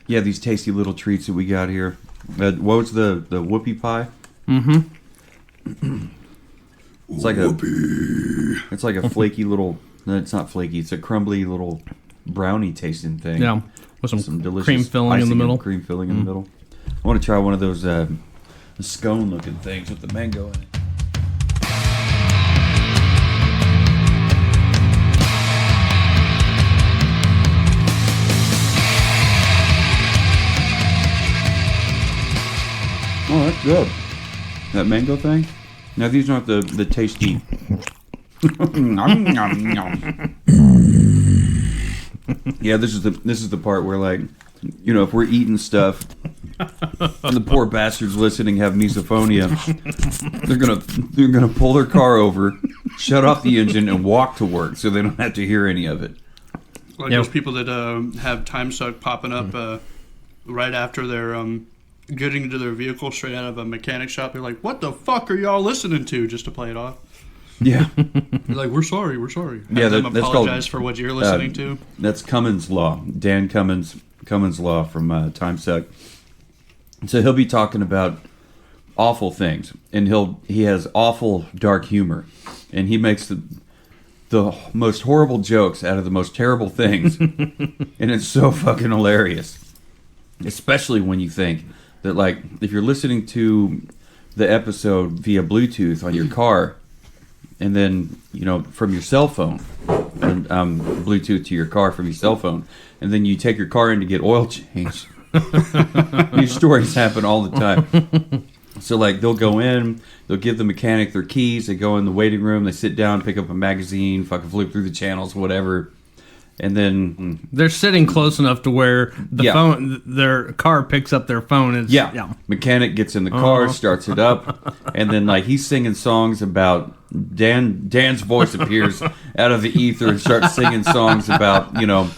Yeah, these tasty little treats that we got here. What was the whoopie pie? Mm-hmm. It's like a flaky little. No, it's not flaky. It's a crumbly little brownie tasting thing. Yeah, with some delicious cream filling in the middle. Cream filling in the middle. I want to try one of those scone looking things with the mango in it. Oh, that's good. That mango thing? Now, these aren't the tasty... Yeah, this is the part where, like, you know, if we're eating stuff and the poor bastards listening have misophonia, they're gonna pull their car over, shut off the engine, and walk to work so they don't have to hear any of it. Like those people that have time suck popping up right after they're getting into their vehicle straight out of a mechanic shop. They're like, "What the fuck are y'all listening to?" Just to play it off. Yeah. They're like, we're sorry. Yeah, them that's apologize called, for what you're listening to. That's Cummins Law. Dan Cummins Law from Time Suck. So he'll be talking about awful things, and he has awful dark humor, and he makes the most horrible jokes out of the most terrible things, and it's so fucking hilarious. Especially when you think that, like, if you're listening to the episode via Bluetooth on your car, and then, you know, from your cell phone, and Bluetooth to your car from your cell phone, and then you take your car in to get oil changed. These stories happen all the time. So, like, they'll go in, they'll give the mechanic their keys, they go in the waiting room, they sit down, pick up a magazine, fucking flip through the channels, whatever. And then they're sitting close enough to where their car picks up their phone. And mechanic gets in the car, starts it up, and then, like, he's singing songs about Dan's voice appears out of the ether and starts singing songs about you know,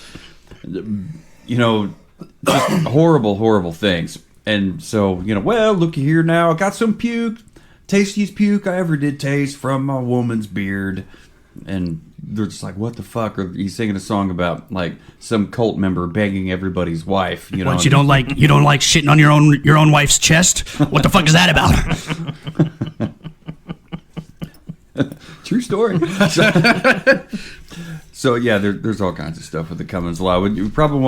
just horrible things. And so, you know, well, looky here now, I got some puke, tastiest puke I ever did taste from a woman's beard. And they're just like, what the fuck? Or he's singing a song about, like, some cult member begging everybody's wife. You know, what, you don't like shitting on your own wife's chest? What the fuck is that about? True story. So yeah, there's all kinds of stuff with the Cummins Law. We probably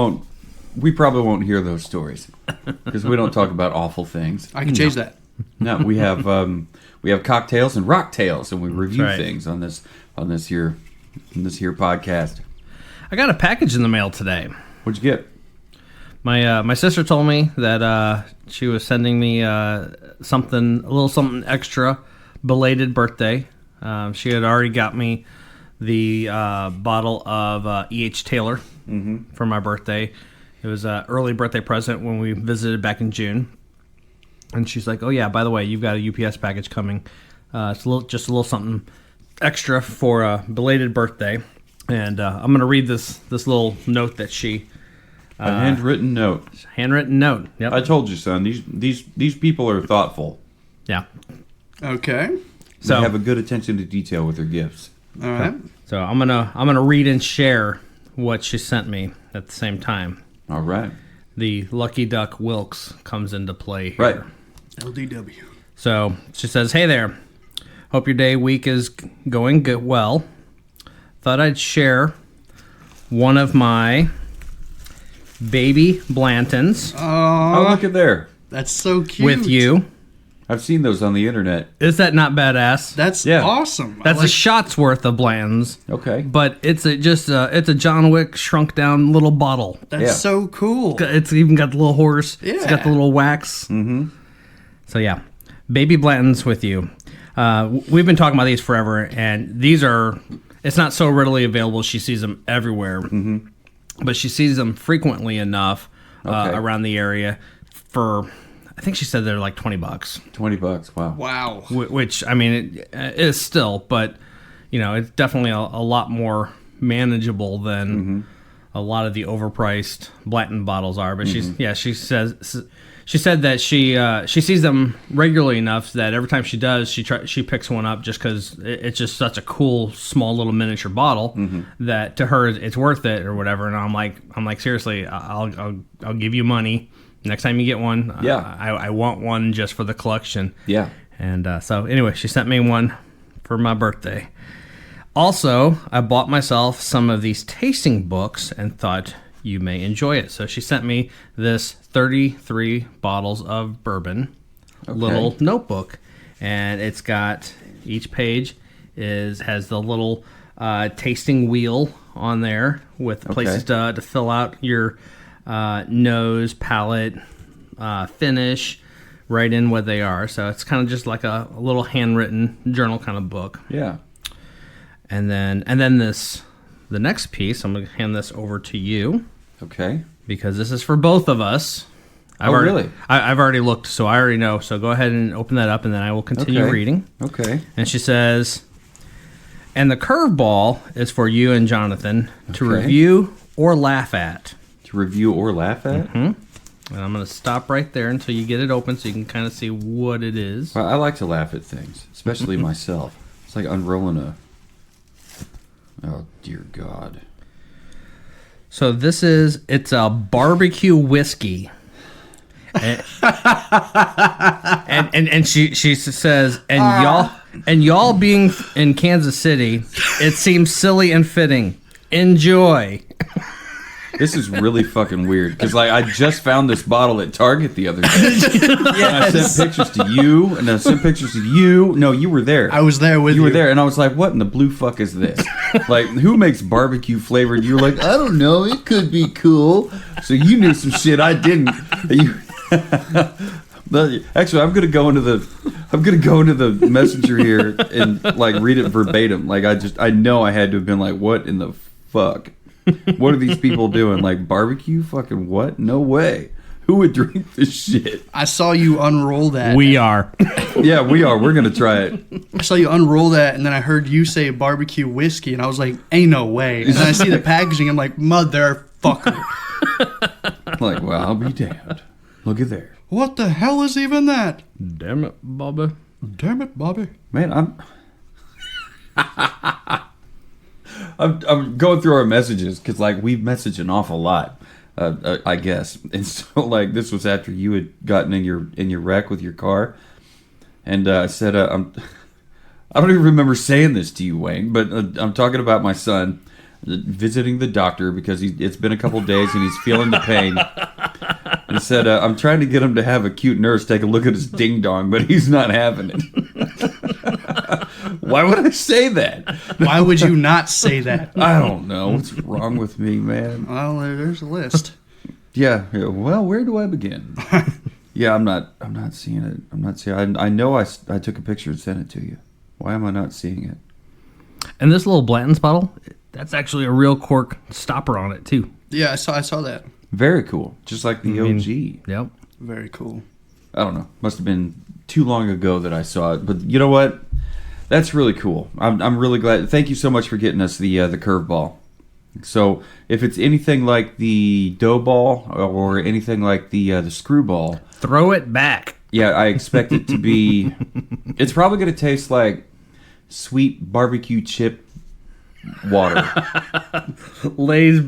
won't hear those stories because we don't talk about awful things. I can change that. No, we have cocktails and rock tales, and we review things on this here podcast. I got a package in the mail today. What'd you get? My sister told me that she was sending me a little something extra, belated birthday. She had already got me the bottle of E.H. Taylor for my birthday. It was an early birthday present when we visited back in June. And she's like, "Oh yeah, by the way, you've got a UPS package coming. It's just a little something extra for a belated birthday." And I'm gonna read this little note that she a handwritten note. Handwritten note. Yep. I told you, son. These people are thoughtful. Yeah. Okay. So they have a good attention to detail with their gifts. All right. So I'm gonna read and share what she sent me at the same time. All right. The Lucky Duck Wilkes comes into play here. Right. LDW. So she says, "Hey there. Hope your week is going good. Well, thought I'd share one of my baby Blantons Oh, look at there. That's so cute. with you. I've seen those on the internet. Is that not badass? That's Yeah. awesome. That's a shot's worth of Blantons. Okay. But it's a John Wick shrunk down little bottle. That's so cool. It's even got the little horse. Yeah. It's got the little wax. Mm-hmm. So yeah, baby Blantons with you. We've been talking about these forever, and it's not so readily available. She sees them everywhere, but she sees them frequently enough around the area for, I think she said they're like $20. $20. Wow. Wow. Which, I mean, it is still, but, you know, it's definitely a lot more manageable than a lot of the overpriced Blanton bottles are. But she She said that she sees them regularly enough that every time she does, she picks one up just because it's just such a cool small little miniature bottle that to her it's worth it or whatever. And I'm like seriously, I'll give you money next time you get one. Yeah, I want one just for the collection. Yeah. And so anyway, she sent me one for my birthday. Also, I bought myself some of these tasting books and thought you may enjoy it. So she sent me this 33 bottles of bourbon little notebook, and it's got each page has the little tasting wheel on there with places to fill out your nose, palate, finish, write in what they are. So it's kind of just like a little handwritten journal kind of book. Yeah. And then the next piece, I'm going to hand this over to you. Okay. Because this is for both of us. Really? I've already looked, so I already know. So go ahead and open that up, and then I will continue reading. Okay. And she says, and the curveball is for you and Jonathan to review or laugh at. To review or laugh at? Mm-hmm. And I'm going to stop right there until you get it open so you can kind of see what it is. Well, I like to laugh at things, especially myself. It's like unrolling a... Oh, dear God. So it's a barbecue whiskey. And she says, and y'all being in Kansas City, it seems silly and fitting. Enjoy. This is really fucking weird because like I just found this bottle at Target the other day. And I sent pictures to you, and I sent pictures to you. No, you were there. I was there with you. You were there, and I was like, "What in the blue fuck is this? Like, who makes barbecue flavored?" You were like, "I don't know. It could be cool." So you knew some shit I didn't. Actually, I'm gonna go into the messenger here and like read it verbatim. Like I know I had to have been like, "What in the fuck? What are these people doing? Like barbecue? Fucking what? No way. Who would drink this shit?" I saw you unroll that. We are. Yeah, we are. We're gonna try it. I saw you unroll that, and then I heard you say barbecue whiskey, and I was like, ain't no way. And then I see the packaging, I'm like, motherfucker. Like, well, I'll be damned. Look at there. What the hell is even that? Damn it, Bobby. Damn it, Bobby. Man, I'm going through our messages because like we've messaged an awful lot, I guess. And so like this was after you had gotten in your wreck with your car, and I said I don't even remember saying this to you, Wayne, but I'm talking about my son visiting the doctor because it's been a couple days and he's feeling the pain. And said I'm trying to get him to have a cute nurse take a look at his ding dong, but he's not having it. Why would I say that? Why would you not say that? I don't know. What's wrong with me, man? Well, there's a list. Yeah. Well, where do I begin? Yeah, I'm not seeing it. I'm not seeing. I know I took a picture and sent it to you. Why am I not seeing it? And this little Blanton's bottle, that's actually a real cork stopper on it too. Yeah, I saw that. Very cool. Just like the OG. Yep. Very cool. I don't know. Must have been too long ago that I saw it. But you know what? That's really cool. I'm really glad. Thank you so much for getting us the curveball. So if it's anything like the dough ball or anything like the screwball, throw it back. Yeah, I expect it to be. It's probably going to taste like sweet barbecue chip water. Lay's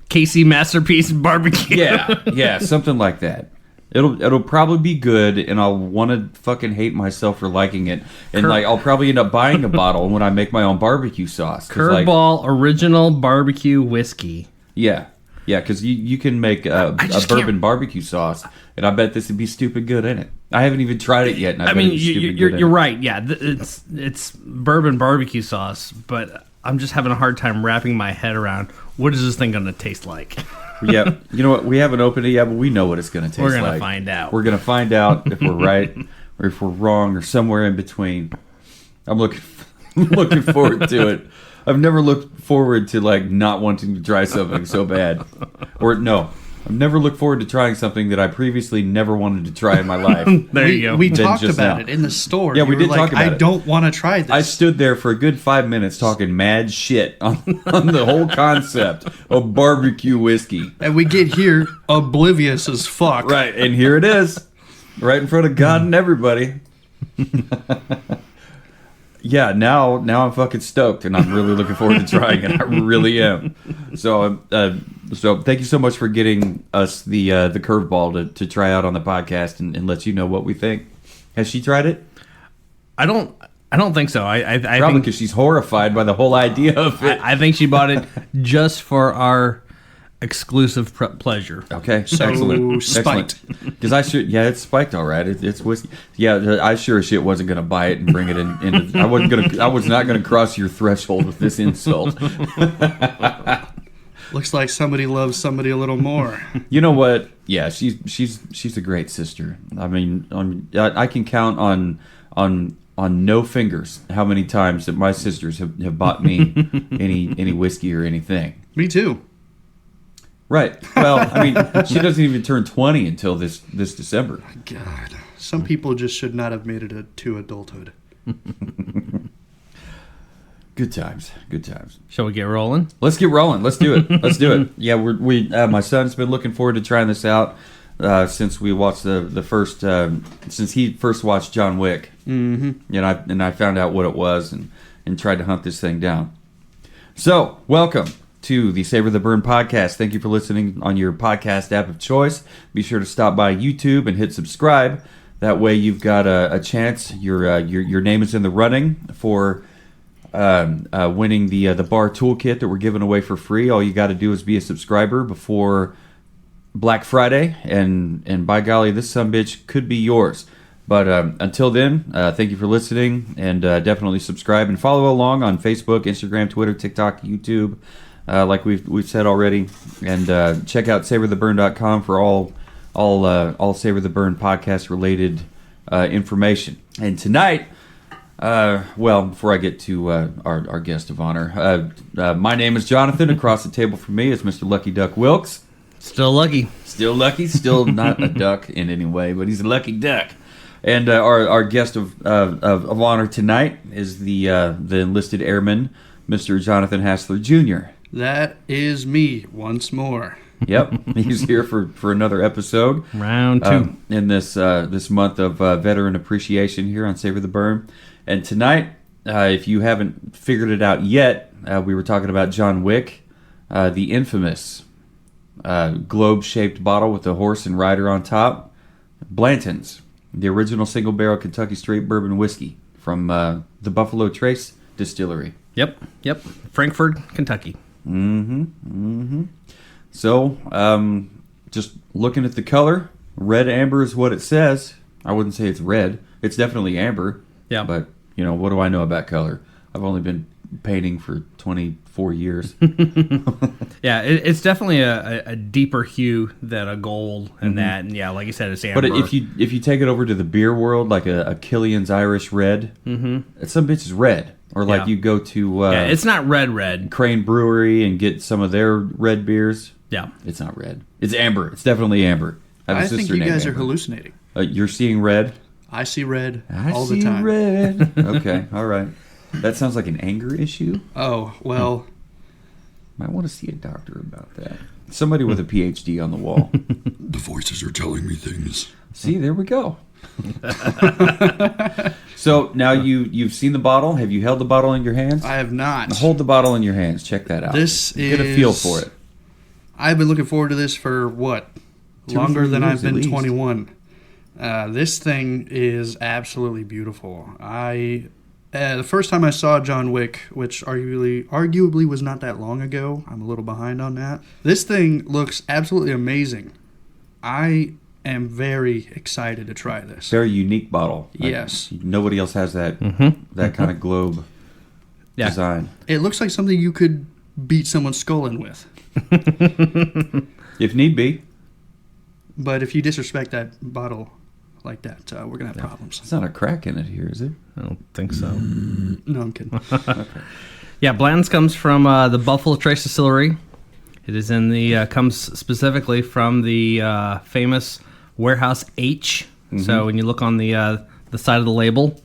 Casey Masterpiece Barbecue. Yeah, something like that. It'll probably be good, and I'll want to fucking hate myself for liking it, and like I'll probably end up buying a bottle when I make my own barbecue sauce. Curveball Original Barbecue Whiskey. Yeah, because you can make a bourbon barbecue sauce, and I bet this would be stupid good in it. I haven't even tried it yet. And I mean, you're right. Yeah, it's bourbon barbecue sauce, but I'm just having a hard time wrapping my head around what is this thing going to taste like. Yeah, you know what? We haven't opened it yet, but we know what it's going to taste like. We're going to find out. We're going to find out if we're right or if we're wrong or somewhere in between. I'm looking forward to it. I've never looked forward to like not wanting to try something so bad. Or no, I've never looked forward to trying something that I previously never wanted to try in my life. There you go. We Then talked just about now. it in the store. Yeah, You we were did like, talk about I it. don't want to try this. I stood there for a good 5 minutes talking mad shit on the whole concept of barbecue whiskey. And we get here oblivious as fuck. Right, and here it is, right in front of God and everybody. Yeah, now I'm fucking stoked, and I'm really looking forward to trying it. I really am. So thank you so much for getting us the curveball to try out on the podcast and let you know what we think. Has she tried it? I don't think so. I Probably think because she's horrified by the whole idea of it. I think she bought it just for our exclusive pleasure. Okay, So spiked. Because it's spiked, all right. It's whiskey. Yeah, I sure as shit wasn't gonna buy it and bring it in. I was not gonna cross your threshold with this insult. Looks like somebody loves somebody a little more. You know what? Yeah, she's a great sister. I mean, I can count on no fingers how many times that my sisters have bought me any whiskey or anything. Me too. Right. Well, I mean, she doesn't even turn 20 until this December. God. Some people just should not have made it to adulthood. Good times. Good times. Shall we get rolling? Let's get rolling. Let's do it. Yeah, my son's been looking forward to trying this out since we watched the first since he first watched John Wick. Mm-hmm. And I found out what it was and tried to hunt this thing down. So, welcome to the Savor the Burn podcast. Thank you for listening on your podcast app of choice. Be sure to stop by YouTube and hit subscribe. That way, you've got a chance. Your name is in the running for winning the bar toolkit that we're giving away for free. All you got to do is be a subscriber before Black Friday, and by golly, this sumbitch could be yours. But until then, thank you for listening, and definitely subscribe and follow along on Facebook, Instagram, Twitter, TikTok, YouTube. Like we've said already, and check out savortheburn.com for all Savor the Burn podcast related information. And tonight, before I get to our guest of honor, my name is Jonathan. Across the table from me is Mr. Lucky Duck Wilkes. Still lucky. Still lucky. Still not a duck in any way, but he's a lucky duck. And our guest of honor tonight is the enlisted airman, Mr. Jonathan Hassler Jr. That is me once more. Yep, he's here for another episode. Round two. In this month of veteran appreciation here on Savor the Burn. And tonight, if you haven't figured it out yet, we were talking about John Wick, the infamous globe-shaped bottle with a horse and rider on top. Blanton's, the original single-barrel Kentucky straight bourbon whiskey from the Buffalo Trace Distillery. Yep. Frankfort, Kentucky. So, just looking at the color, red amber is what it says. I wouldn't say it's red. It's definitely amber. Yeah. But, what do I know about color? I've only been painting for 24 years. Yeah, it's definitely a deeper hue than a gold and that. And yeah, like you said, it's amber. But if you take it over to the beer world, like a Killian's Irish Red, some bitch is red. Or like you go to it's not red. Crane Brewery and get some of their red beers. Yeah. It's not red. It's amber. It's definitely amber. I think you guys are hallucinating. You're seeing red? I see red all the the time. Red. Okay, all right. That sounds like an anger issue. Oh, well. Might want to see a doctor about that. Somebody with a PhD on the wall. The voices are telling me things. See, there we go. So now you've seen the bottle. Have you held the bottle in your hands? I have not. Hold the bottle in your hands. Check that out. Get a feel for it. I've been looking forward to this for what? Longer than I've been 21. This thing is absolutely beautiful. The first time I saw John Wick, which arguably was not that long ago, I'm a little behind on that. This thing looks absolutely amazing. I am very excited to try this. Very unique bottle. Yes. Nobody else has that that kind of globe design. It looks like something you could beat someone's skull in with. If need be. But if you disrespect that bottle like that, we're going to have problems. It's not a crack in it here, is it? I don't think so. No, I'm kidding. Yeah, Blanton's comes from the Buffalo Trace Distillery. It is in the comes specifically from the famous Warehouse H. So when you look on the side of the label,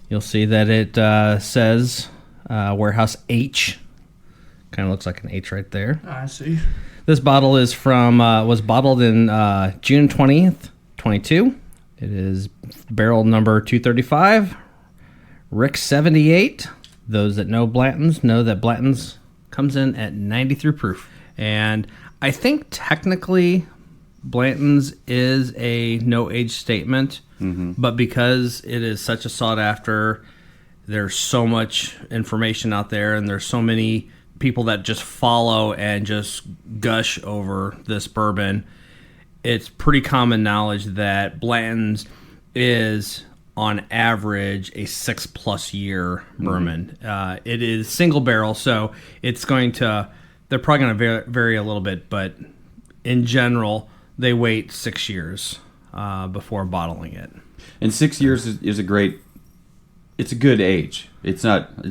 you'll see that it says Warehouse H. Kind of looks like an H right there. I see. This bottle is from was bottled in June 20th, 22. It is barrel number 235, Rick 78. Those that know Blanton's know that Blanton's comes in at 93 proof. And I think technically Blanton's is a no age statement, but because it is such a sought after, there's so much information out there and there's so many people that just follow and just gush over this bourbon. It's pretty common knowledge that Blanton's is on average a 6+ year bourbon. It is single barrel, so it's going to, they're probably going to vary a little bit, but in general, they wait 6 years before bottling it. And 6 years is a great, it's a good age. It's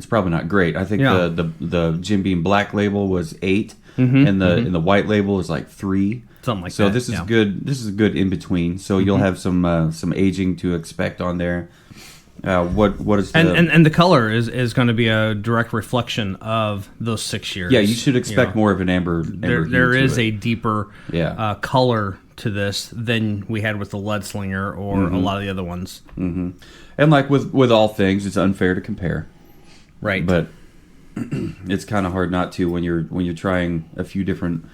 probably not great. I think the Jim Beam Black label was 8, and the white label is like 3. Something like that. So this is good. This is a good in between. So you'll have some aging to expect on there. What is the and the color is going to be a direct reflection of those 6 years. Yeah, you should expect more of an amber. There is a deeper color to this than we had with the Lead Slinger or a lot of the other ones. And like with all things, it's unfair to compare, right? But it's kind of hard not to when you're trying a few different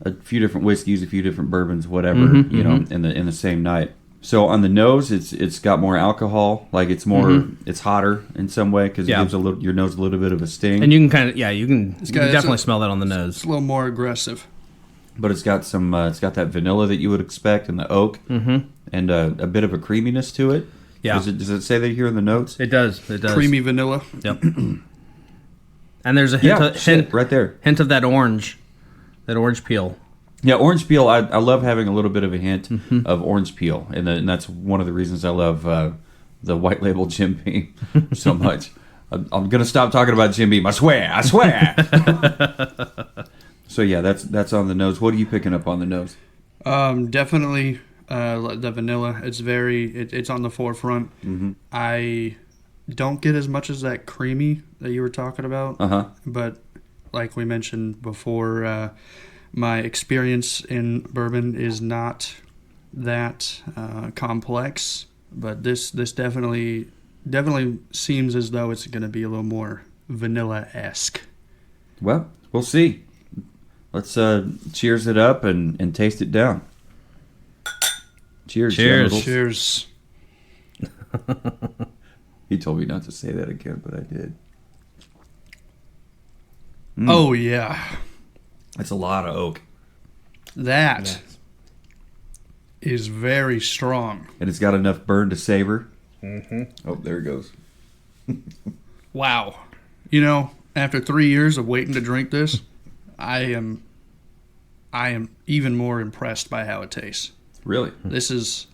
whiskeys, a few different bourbons, whatever, you know, in the same night. So on the nose, it's got more alcohol, like it's more, it's hotter in some way because it gives your nose a little bit of a sting. And you can kind of, you can definitely smell that on the nose. It's a little more aggressive. But it's got some, it's got that vanilla that you would expect and the oak, and a bit of a creaminess to it. Yeah. Does it say that here in the notes? It does. It does. Creamy vanilla. Yep. And there's a hint right there. Hint of that orange peel. Yeah, orange peel. I love having a little bit of a hint of orange peel, and that's one of the reasons I love the white label Jim Beam so much. I'm gonna stop talking about Jim Beam. I swear. So yeah, that's on the nose. What are you picking up on the nose? Definitely the vanilla. It's on the forefront. I don't get as much as that creamy that you were talking about. But like we mentioned before, my experience in bourbon is not that complex. But this definitely seems as though it's going to be a little more vanilla-esque. Well, we'll see. Let's cheers it up and taste it down. Cheers. Cheers. He told me not to say that again, but I did. Oh, yeah. That's a lot of oak. That is very strong. And it's got enough burn to savor. Oh, there it goes. Wow. You know, after 3 years of waiting to drink this, I am even more impressed by how it tastes. Really? This is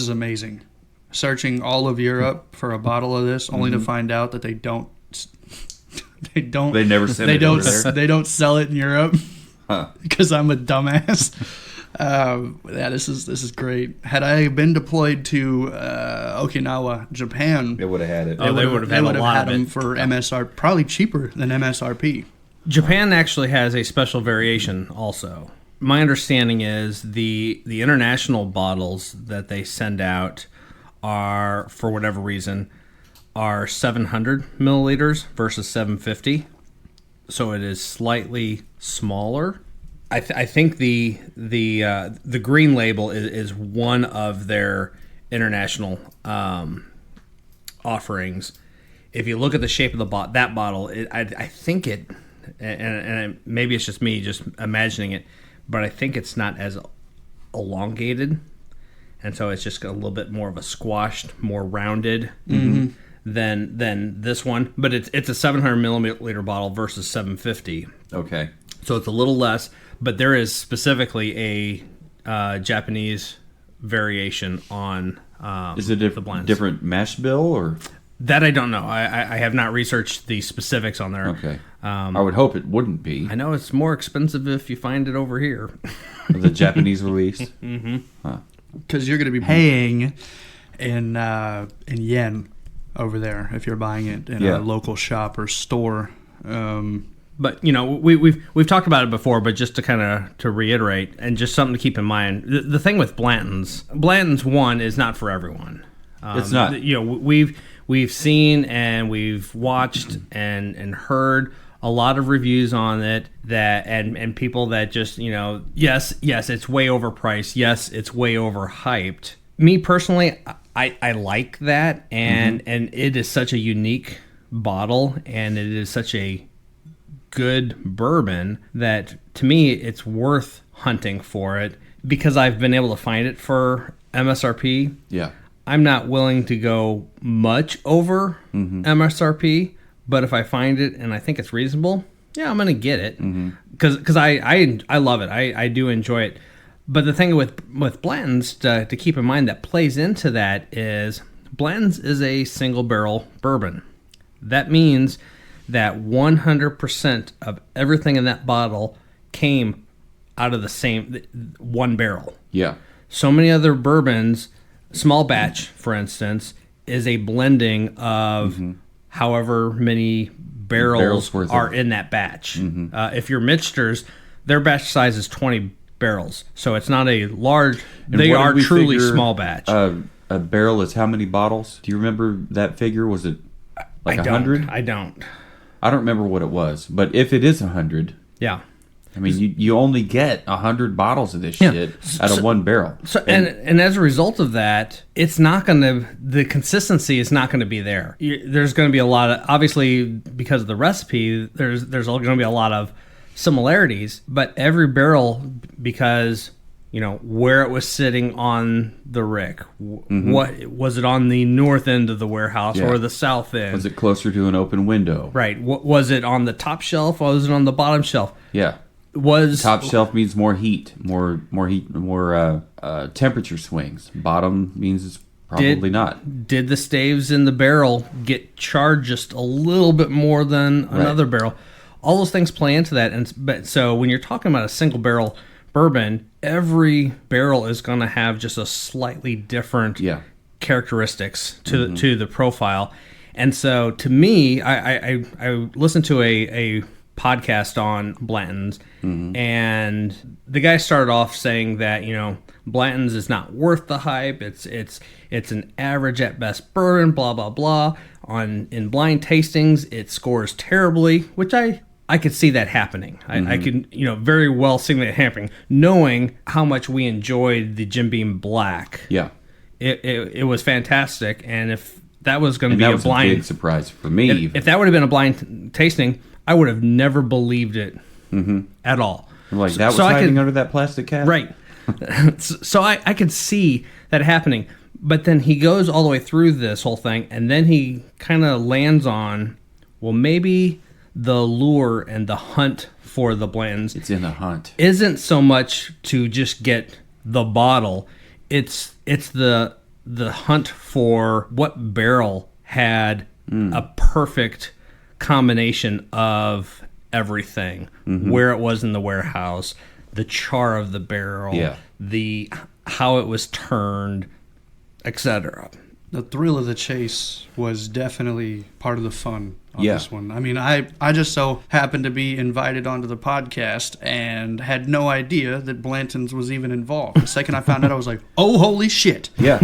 amazing. Searching all of Europe for a bottle of this, only to find out that they never send it over there. They don't sell it in Europe because I'm a dumbass. This is great. Had I been deployed to Okinawa, Japan, they would have had it. They would have had a lot of them it for MSRP, probably cheaper than MSRP. Japan actually has a special variation also. My understanding is the international bottles that they send out are, for whatever reason, are 700 milliliters versus 750. So it is slightly smaller. I think the green label is one of their international offerings. If you look at the shape of that bottle, I think it, and maybe it's just me just imagining it, but I think it's not as elongated, and so it's just a little bit more of a squashed, more rounded than this one. But it's a 700 milliliter bottle versus 750. Okay. So it's a little less, but there is specifically a Japanese variation on is it the blends. Different mash bill or? That I don't know. I have not researched the specifics on there. Okay. I would hope it wouldn't be. I know it's more expensive if you find it over here. The Japanese release. Because you're going to be paying in yen over there if you're buying it in a local shop or store. But we've talked about it before, but just to kind of to reiterate, and just something to keep in mind, the thing with Blanton's one is not for everyone. It's not. We've seen and we've watched and heard a lot of reviews on it and people that just yes it's way overpriced, yes it's way overhyped. Me personally, I like that, and it is such a unique bottle, and it is such a good bourbon that to me it's worth hunting for it because I've been able to find it for MSRP. Yeah. I'm not willing to go much over MSRP, but if I find it and I think it's reasonable, I'm going to get it because I love it. I do enjoy it. But the thing with Blanton's to keep in mind that plays into that is Blanton's is a single barrel bourbon. That means that 100% of everything in that bottle came out of the same one barrel. Yeah. So many other bourbons, small batch, for instance, is a blending of however many barrels are in that batch. If you're Mitchter's, their batch size is 20 barrels. So it's not a large, they are truly small batch. A barrel is how many bottles? Do you remember that figure? Was it like 100? I don't. I don't remember what it was, but if it is 100, yeah, I mean you only get 100 bottles of this shit out of one barrel. So and as a result of that, it's not going to, the consistency is not going to be there. There's going to be a lot of, obviously because of the recipe, there's going to be a lot of similarities, but every barrel, because where it was sitting on the rick. What was it, on the north end of the warehouse or the south end? Was it closer to an open window? Right. Was it on the top shelf or was it on the bottom shelf? Yeah. Was top shelf means more heat, more temperature swings. Bottom means it's probably not. Did the staves in the barrel get charged just a little bit more than another barrel? All those things play into that. But so when you're talking about a single barrel bourbon, every barrel is going to have just a slightly different characteristics to the profile. And so to me, I listened to a podcast on Blanton's, and the guy started off saying that Blanton's is not worth the hype. It's an average at best bourbon, blah blah blah. In blind tastings, it scores terribly, which I could see that happening. I could, very well see that happening, knowing how much we enjoyed the Jim Beam Black. Yeah, it was fantastic, and if that was going to be a blind, big surprise for me. If that would have been a blind tasting, I would have never believed it at all. Like that was hiding under that plastic cap, right? So I could see that happening, but then he goes all the way through this whole thing, and then he kind of lands on, well, maybe the lure and the hunt for the Blantons, it's in the hunt, isn't so much to just get the bottle. It's the hunt for what barrel had a perfect combination of everything, where it was in the warehouse, the char of the barrel, the how it was turned, etc. The thrill of the chase was definitely part of the fun on this one. I mean, I just so happened to be invited onto the podcast and had no idea that Blanton's was even involved. The second I found out, I was like, oh, holy shit. Yeah.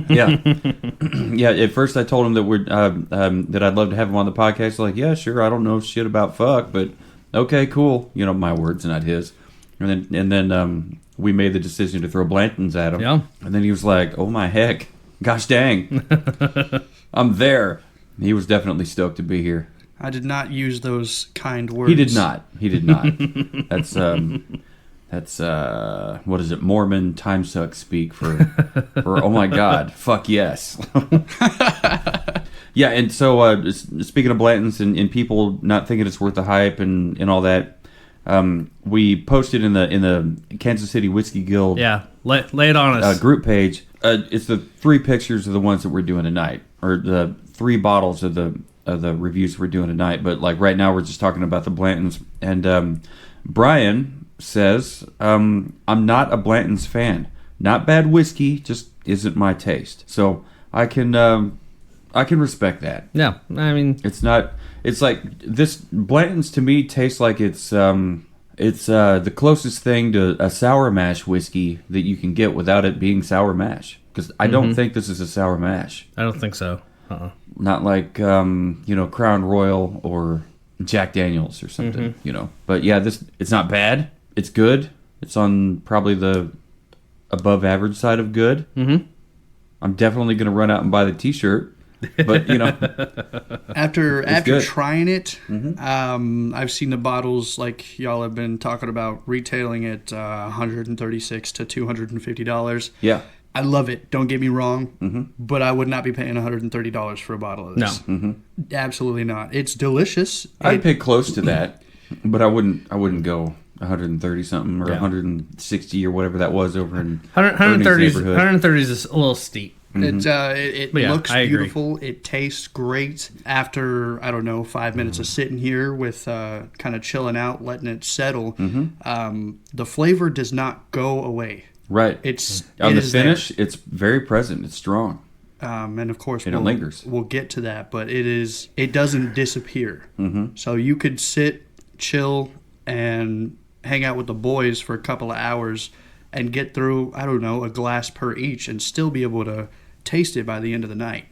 At first I told him that that I'd love to have him on the podcast. Like, yeah, sure. I don't know shit about fuck, but okay, cool. My words, not his. And then we made the decision to throw Blanton's at him. Yeah. And then he was like, oh my heck. Gosh dang. I'm there. He was definitely stoked to be here. I did not use those kind words. He did not. That's what is it? Mormon time suck speak for oh my god, fuck yes. Yeah, and so speaking of Blanton's and people not thinking it's worth the hype and all that, we posted in the Kansas City Whiskey Guild lay it on us group page. It's the 3 pictures of the ones that we're doing tonight, or the 3 bottles of the the reviews we're doing tonight. But like right now, we're just talking about the Blantons. And Brian says, "I'm not a Blanton's fan. Not bad whiskey, just isn't my taste." So I can respect that. Yeah, I mean, it's not. It's like this Blanton's to me tastes like it's the closest thing to a sour mash whiskey that you can get without it being sour mash. Because I don't think this is a sour mash. I don't think so. Not like Crown Royal or Jack Daniels or something. But yeah, it's not bad. It's good. It's on probably the above average side of good. Mm-hmm. I'm definitely going to run out and buy the T-shirt. But after good. trying it, I've seen the bottles like y'all have been talking about retailing at $136 to $250. Yeah, I love it. Don't get me wrong, but I would not be paying $130 for a bottle of this. No, absolutely not. It's delicious. I'd pay close to that, but I wouldn't go 130 something or 160 or whatever that was over in 130 neighborhood. 130 is a little steep. It Yeah, looks I agree. beautiful. It tastes great. After, I don't know, 5 minutes of sitting here with kind of chilling out, letting it settle, the flavor does not go away. Right. It's on it the is finish. there. It's very present. It's strong. And of course, And it lingers. We'll get to that, but it doesn't disappear. So you could sit, chill, and hang out with the boys for a couple of hours and get through, I don't know, a glass per each and still be able to taste it by the end of the night.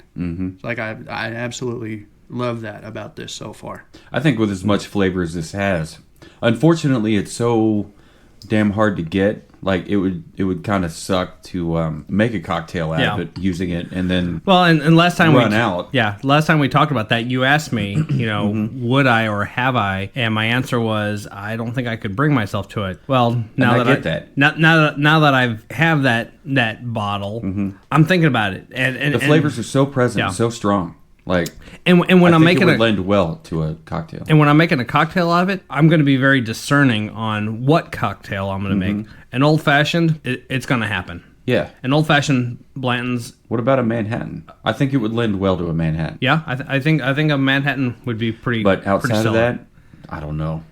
Like I absolutely love that about this so far. I think with as much flavor as this has, unfortunately, it's so damn hard to get. Like it would kind of suck to make a cocktail out of it using it, and then and last time run out. Yeah, last time we talked about that, you asked me, would I or have I? And my answer was, I don't think I could bring myself to it. Well, now now that I have that bottle, I'm thinking about it, and the flavors are so present, so strong. Like and when I'm making it would lend well to a cocktail. And when I'm making a cocktail of it, I'm going to be very discerning on what cocktail I'm going to make. An old fashioned, it's going to happen. Yeah. An old fashioned Blanton's. What about a Manhattan? I think it would lend well to a Manhattan. Yeah, I think a Manhattan would be pretty. But outside pretty of that, I don't know.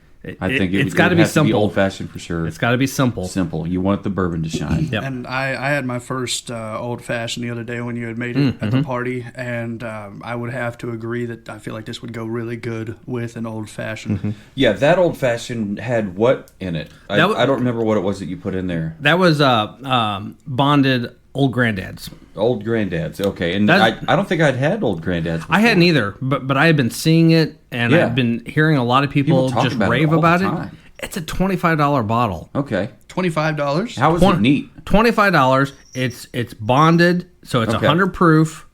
I think it's got to be simple. Old fashioned for sure. It's got to be simple. Simple. You want the bourbon to shine. Yep. And I had my first old fashioned the other day when you had made it at the party, and I would have to agree that I feel like this would go really good with an old fashioned. Yeah, that old fashioned had what in it? I don't remember what it was that you put in there. That was bonded Old Granddads. Old Granddads, okay. And I don't think I'd had Old Granddads before. I hadn't either, but I had been seeing it, and I've been hearing a lot of people talk just about rave it all about the it. time. It's a $25 bottle. Okay. $25? How is it neat? $25. It's bonded, so it's 100 proof.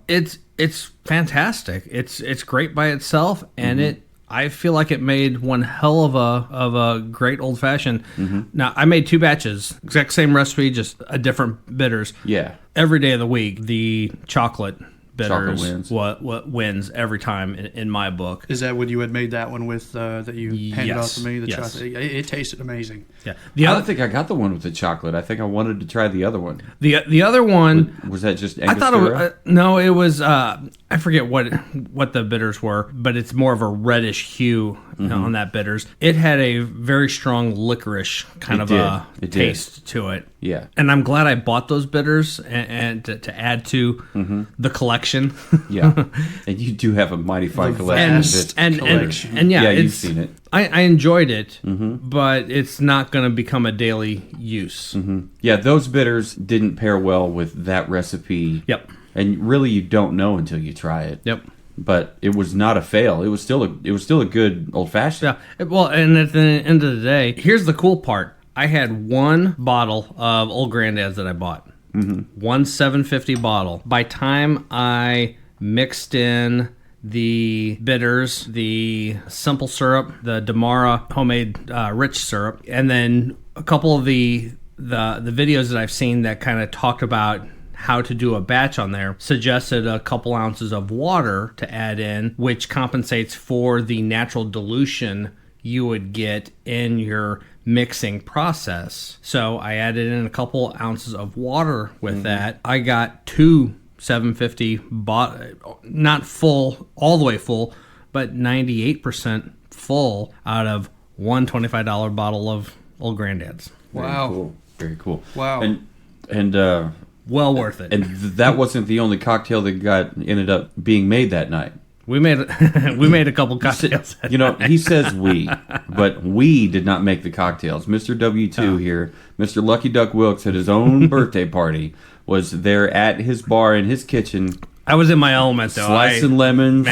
It's fantastic. It's great by itself, and I feel like it made one hell of a great old fashioned. Now I made 2 batches, exact same recipe, just a different bitters. Yeah. Every day of the week, the chocolate bitters wins. what wins every time in my book. Is that what you had made that one with that you handed off to me? The Yes. chocolate. It tasted amazing. Yeah. I don't think I got the one with the chocolate. I think I wanted to try the other one. The other one Was that just I thought it was Angostura? no, it was I forget what the bitters were, but it's more of a reddish hue on that bitters. It had a very strong licorice kind of a taste to it. Yeah. And I'm glad I bought those bitters and to add to the collection. Yeah. And you do have a mighty fine collection. And yeah, you've seen it. I enjoyed it, but it's not going to become a daily use. Yeah, those bitters didn't pair well with that recipe. Yep. And really, you don't know until you try it. Yep. But it was not a fail. It was still a good old fashioned. Yeah. Well, and at the end of the day, here's the cool part. I had one bottle of Old Grandad's that I bought. One $7.50 bottle. By time I mixed in the bitters, the simple syrup, the Damara homemade rich syrup, and then a couple of the videos that I've seen that kind of talked about how to do a batch on there suggested a couple ounces of water to add in, which compensates for the natural dilution you would get in your mixing process. So I added in a couple ounces of water with that. I got 2 750, bought not full, all the way full, but 98% full out of one $25 bottle of Old Granddad's. Wow. Cool. Very cool. Wow. And Well worth it. and that wasn't the only cocktail that ended up being made that night. We made a couple cocktails. You know, he says we, but we did not make the cocktails. Mr. W2 here, Mr. Lucky Duck Wilkes at his own birthday party was there at his bar in his kitchen. I was in my element though. Slicing lemons,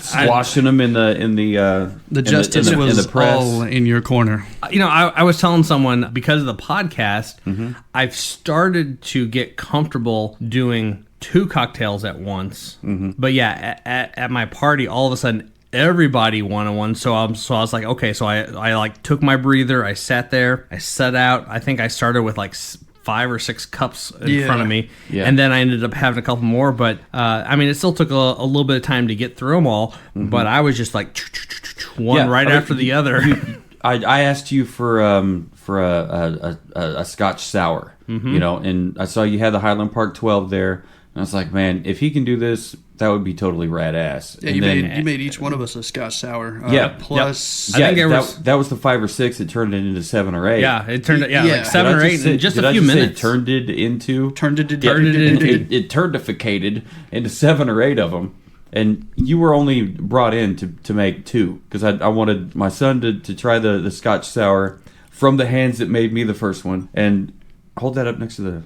squashing them in The justice was all in your corner. You know, I was telling someone, because of the podcast, I've started to get comfortable doing 2 cocktails at once. But yeah, at my party, all of a sudden, everybody wanted one. So I was like, okay. So I like took my breather. I sat there. I set out. I think I started with like 5 or 6 cups in front of me, and then I ended up having a couple more. But I mean, it still took a little bit of time to get through them all. But I was just like one after the other. I asked you for a Scotch sour, you know, and I saw you had the Highland Park 12 there. And I was like, man, if he can do this, that would be totally rad-ass. Yeah, you made each one of us a Scotch sour. Plus... I think that was the 5 or 6. It turned it into 7 or 8. Yeah, it turned like 7 or 8 in just a few minutes. It turnificated into 7 or 8 of them. And you were only brought in to make 2, because I wanted my son to try the Scotch sour from the hands that made me the first one. And hold that up next to the...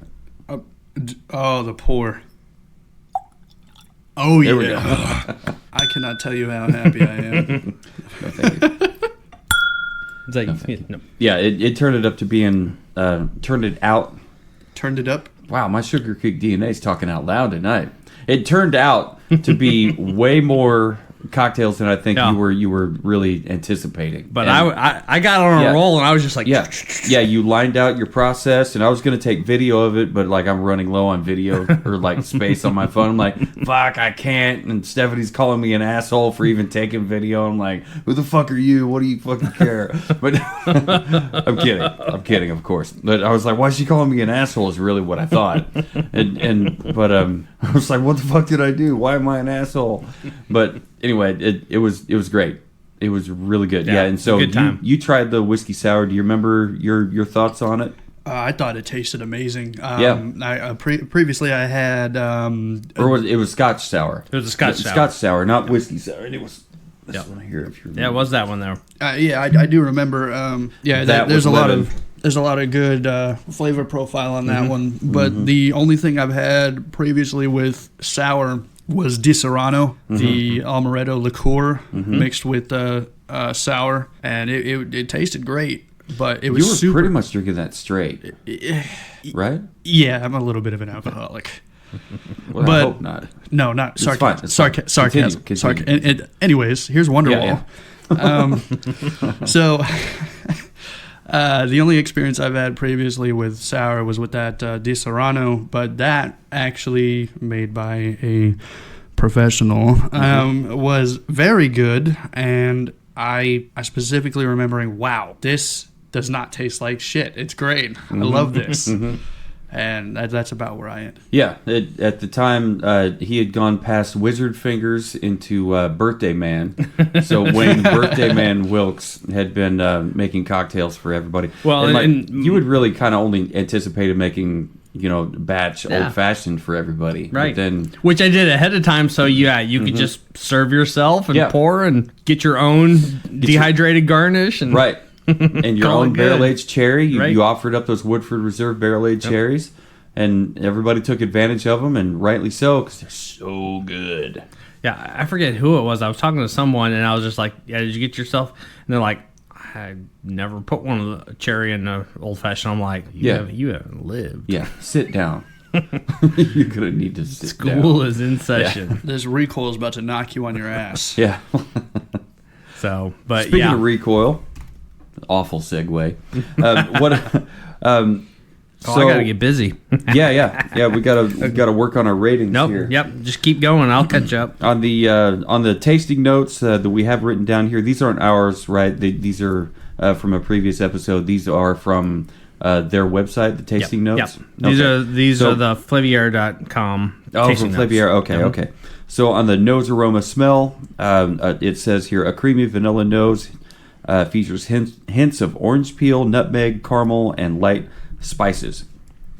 the pour. Oh, there yeah. We go. I cannot tell you how happy I am. No, thank you. It's like, no. Yeah, it turned it up to being... turned it out... Turned it up? Wow, my Sugar Creek DNA's talking out loud tonight. It turned out to be way more cocktails than I think you were really anticipating. But I got on a roll, and I was just like... Yeah, you lined out your process, and I was going to take video of it, but like I'm running low on video or like space on my phone. I'm like, fuck, I can't. And Stephanie's calling me an asshole for even taking video. I'm like, who the fuck are you? What do you fucking care? But I'm kidding, of course. But I was like, why is she calling me an asshole is really what I thought. But I was like, what the fuck did I do? Why am I an asshole? But anyway, it was great. It was really good. Yeah, and so you tried the whiskey sour. Do you remember your thoughts on it? I thought it tasted amazing. Previously I had... it was Scotch sour. It was a Scotch sour. Scotch sour, not whiskey sour. And it was... This one here, if you remember. Yeah, it was that one there. I do remember. There's a lot of good flavor profile on that one. But the only thing I've had previously with sour was Di Serrano, the amaretto liqueur mixed with sour, and it tasted great. But it was pretty much drinking that straight, right? Yeah, I'm a little bit of an alcoholic. Well, but I hope not. No, not sarcasm. Sarcasm. And anyways, here's Wonderwall. So the only experience I've had previously with sour was with that Di Serrano, but that actually made by a professional was very good, and I specifically remembering, wow, this does not taste like shit. It's great. I love this. And that's about where I am. Yeah, at the time, he had gone past Wizard Fingers into Birthday Man. So Wayne Birthday Man Wilkes had been making cocktails for everybody. Well, and you had really kind of only anticipated making, batch old-fashioned for everybody. Right. But then, which I did ahead of time, so you could just serve yourself and pour and get your own dehydrated garnish. And right. And your own barrel-aged cherry. You offered up those Woodford Reserve barrel-aged cherries, and everybody took advantage of them, and rightly so, because they're so good. Yeah, I forget who it was. I was talking to someone, and I was just like, yeah, did you get yourself? And they're like, I never put one of the cherry in an old-fashioned. I'm like, you haven't lived. Yeah, sit down. You're going to need to sit down. School is in session. Yeah. This recoil is about to knock you on your ass. Yeah. So, but speaking of recoil... Awful segue. I gotta get busy. yeah. We gotta work on our ratings here. Yep. Just keep going. I'll catch up on the tasting notes that we have written down here. These aren't ours, right? These are from a previous episode. These are from their website, the tasting notes? Yep. These are the Flavier.com tasting from Flavier. notes. Okay. So on the nose, aroma, smell, it says here, a creamy vanilla nose features hints of orange peel, nutmeg, caramel, and light spices.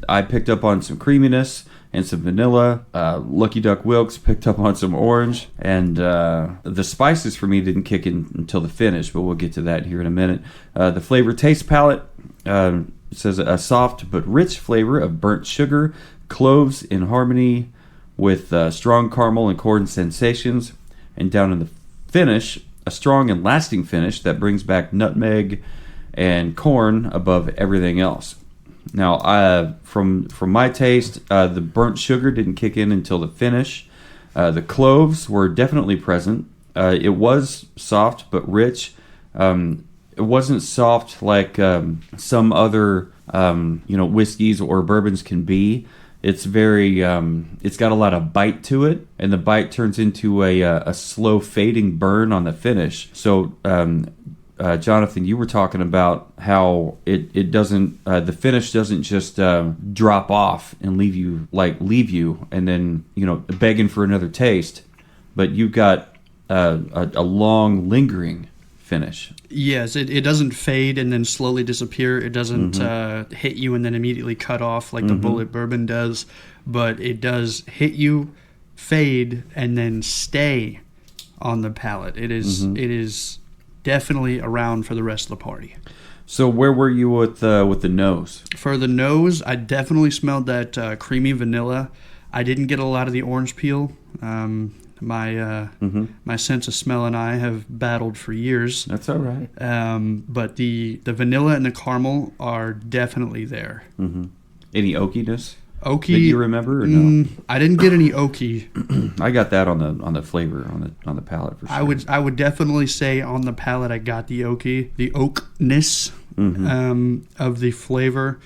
I picked up on some creaminess and some vanilla. Lucky Duck Wilkes picked up on some orange. And the spices for me didn't kick in until the finish, but we'll get to that here in a minute. The flavor taste palette says a soft but rich flavor of burnt sugar, cloves in harmony with strong caramel and corn sensations. And down in the finish, a strong and lasting finish that brings back nutmeg and corn above everything else. Now, from my taste, the burnt sugar didn't kick in until the finish. The cloves were definitely present. It was soft but rich. It wasn't soft like some other whiskeys or bourbons can be. It's very it's got a lot of bite to it, and the bite turns into a slow fading burn on the finish. So Jonathan, you were talking about how it doesn't the finish doesn't just drop off and leave you and then begging for another taste, but you've got a long lingering finish. Yes, it doesn't fade and then slowly disappear. It doesn't hit you and then immediately cut off like the Bullet Bourbon does, but it does hit you, fade, and then stay on the palate. It is definitely around for the rest of the party. So where were you with the nose? For the nose, I definitely smelled that creamy vanilla. I didn't get a lot of the orange peel. My sense of smell and I have battled for years. That's all right. But the vanilla and the caramel are definitely there. Any oakiness? Oaky? That you remember or no? I didn't get any oaky. I got that on the flavor on the palate for sure. I would definitely say on the palate I got the oaky, the oakness of the flavor,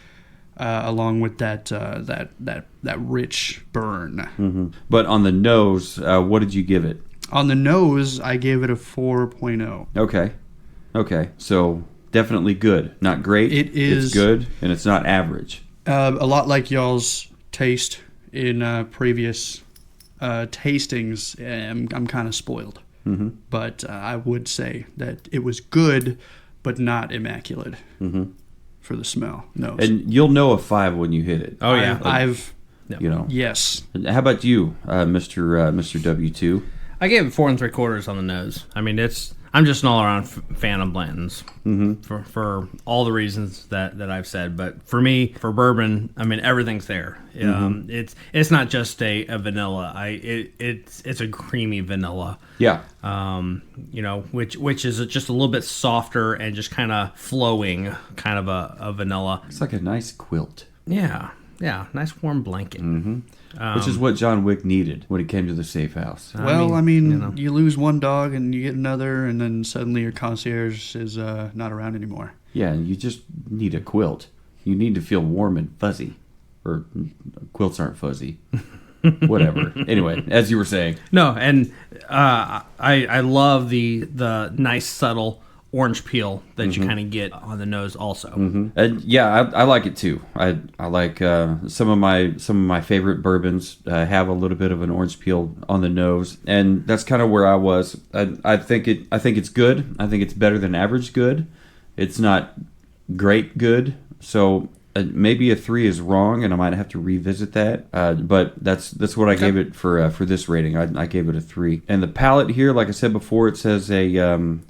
along with that rich burn. But on the nose, what did you give it? On the nose, I gave it a 4.0. Okay. So definitely good, not great. It is. It's good, and it's not average. A lot like y'all's taste in previous tastings. I'm kind of spoiled, but I would say that it was good, but not immaculate for the smell. No, and you'll know a 5 when you hit it. Oh yeah, Yes. How about you, Mr. W2? I gave it 4 3/4 on the nose. I mean, I'm just an all-around fan of Blanton's for all the reasons that I've said. But for me, for bourbon, I mean, everything's there. It's not just a vanilla. It's a creamy vanilla. Yeah. Which is just a little bit softer and just kind of flowing, kind of a vanilla. It's like a nice quilt. Yeah, nice warm blanket. Which is what John Wick needed when he came to the safe house. You lose one dog and you get another, and then suddenly your concierge is not around anymore. Yeah, you just need a quilt. You need to feel warm and fuzzy. Or quilts aren't fuzzy. Whatever. Anyway, as you were saying. No, and I love the nice subtle orange peel that you kind of get on the nose also. And yeah, I like it too. I like some of my favorite bourbons have a little bit of an orange peel on the nose, and that's kind of where I was. I think it's good. I think it's better than average good. It's not great good. So maybe a 3 is wrong, and I might have to revisit that. But that's what I gave it for this rating. I gave it a 3. And the palate here, like I said before, it says a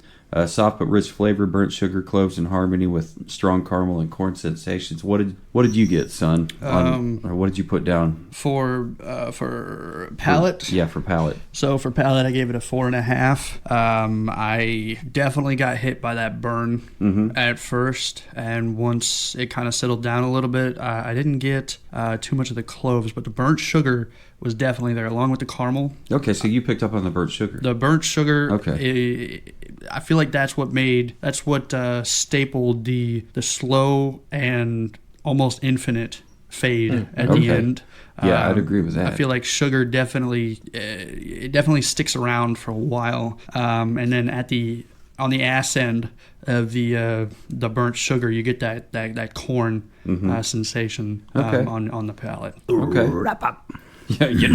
soft but rich flavor, burnt sugar, cloves in harmony with strong caramel and corn sensations. What did you get, son? Or what did you put down for palate? For palate. So for palate, I gave it a 4.5. I definitely got hit by that burn at first, and once it kind of settled down a little bit, I didn't get too much of the cloves, but the burnt sugar was definitely there, along with the caramel. Okay, so you picked up on the burnt sugar. The burnt sugar. Okay. I feel like that's what stapled the slow and almost infinite fade at the end. Yeah, I'd agree with that. I feel like sugar definitely sticks around for a while, and then at the on the ass end of the burnt sugar, you get that corn sensation on the palate. Okay. Yeah, you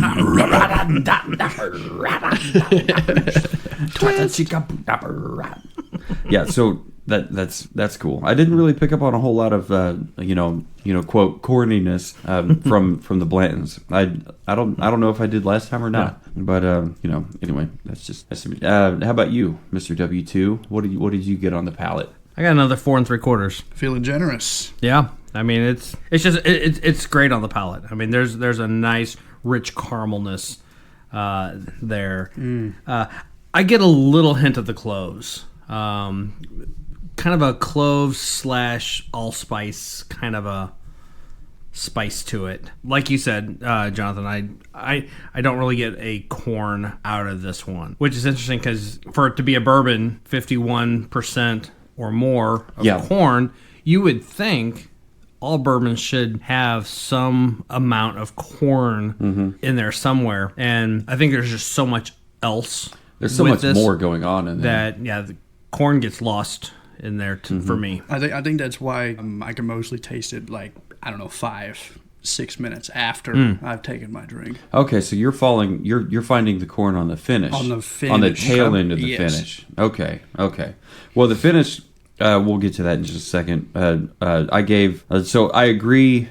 yeah, so that's cool. I didn't really pick up on a whole lot of quote corniness from the Blantons. I don't know if I did last time or not, but anyway, that's how about you, Mr. W2? What did you get on the palate? I got another 4 3/4. Feeling generous. Yeah, I mean it's great on the palate. I mean there's a nice rich caramelness there. I get a little hint of the cloves. Kind of a cloves / allspice kind of a spice to it. Like you said, Jonathan, I don't really get a corn out of this one, which is interesting because for it to be a bourbon, 51% or more of corn, you would think all bourbons should have some amount of corn in there somewhere. And I think there's just so much else. There's so much more going on in there. That, the corn gets lost in there for me. I think that's why I can mostly taste it 5-6 minutes after I've taken my drink. Okay, so you're finding the corn on the finish. On the tail end of the finish. Okay. Well, the finish, we'll get to that in just a second. I agree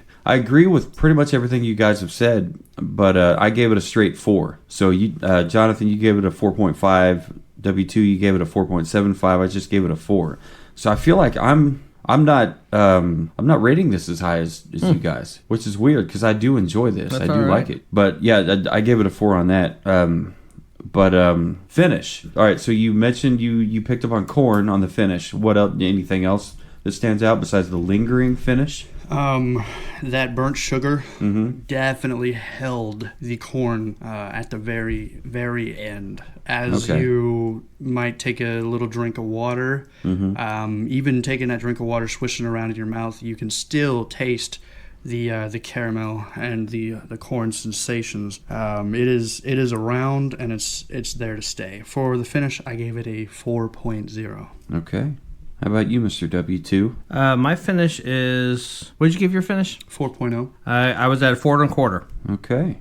with pretty much everything you guys have said, but I gave it a straight 4. So you, Jonathan, you gave it a 4.5. W2, you gave it a 4.75. I just gave it a 4. So I feel like I'm not rating this as high as you guys, which is weird because I do enjoy this. I do like it. But yeah, I gave it a 4 on that. Finish. All right. So you mentioned you picked up on corn on the finish. What else? Anything else that stands out besides the lingering finish? That burnt sugar definitely held the corn at the very, very end. As you might take a little drink of water, even taking that drink of water, swishing around in your mouth, you can still taste the caramel and the corn sensations. It is around and it's there to stay. For the finish, I gave it a 4.0. Okay. How about you, Mr. W2? My finish is... What did you give your finish? 4.0. I was at 4 1/4. Okay.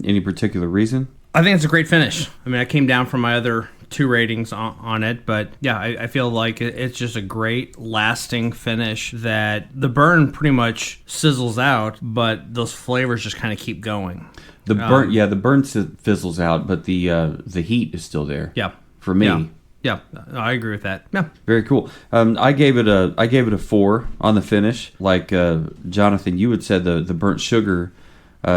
Any particular reason? I think it's a great finish. I mean, I came down from my other 2 ratings on it, but yeah, I feel like it's just a great lasting finish that the burn pretty much sizzles out, but those flavors just kind of keep going. The burn fizzles out, but the heat is still there. Yeah. For me. Yeah, I agree with that. Yeah, very cool. I gave it a 4 on the finish. Like Jonathan, you had said the burnt sugar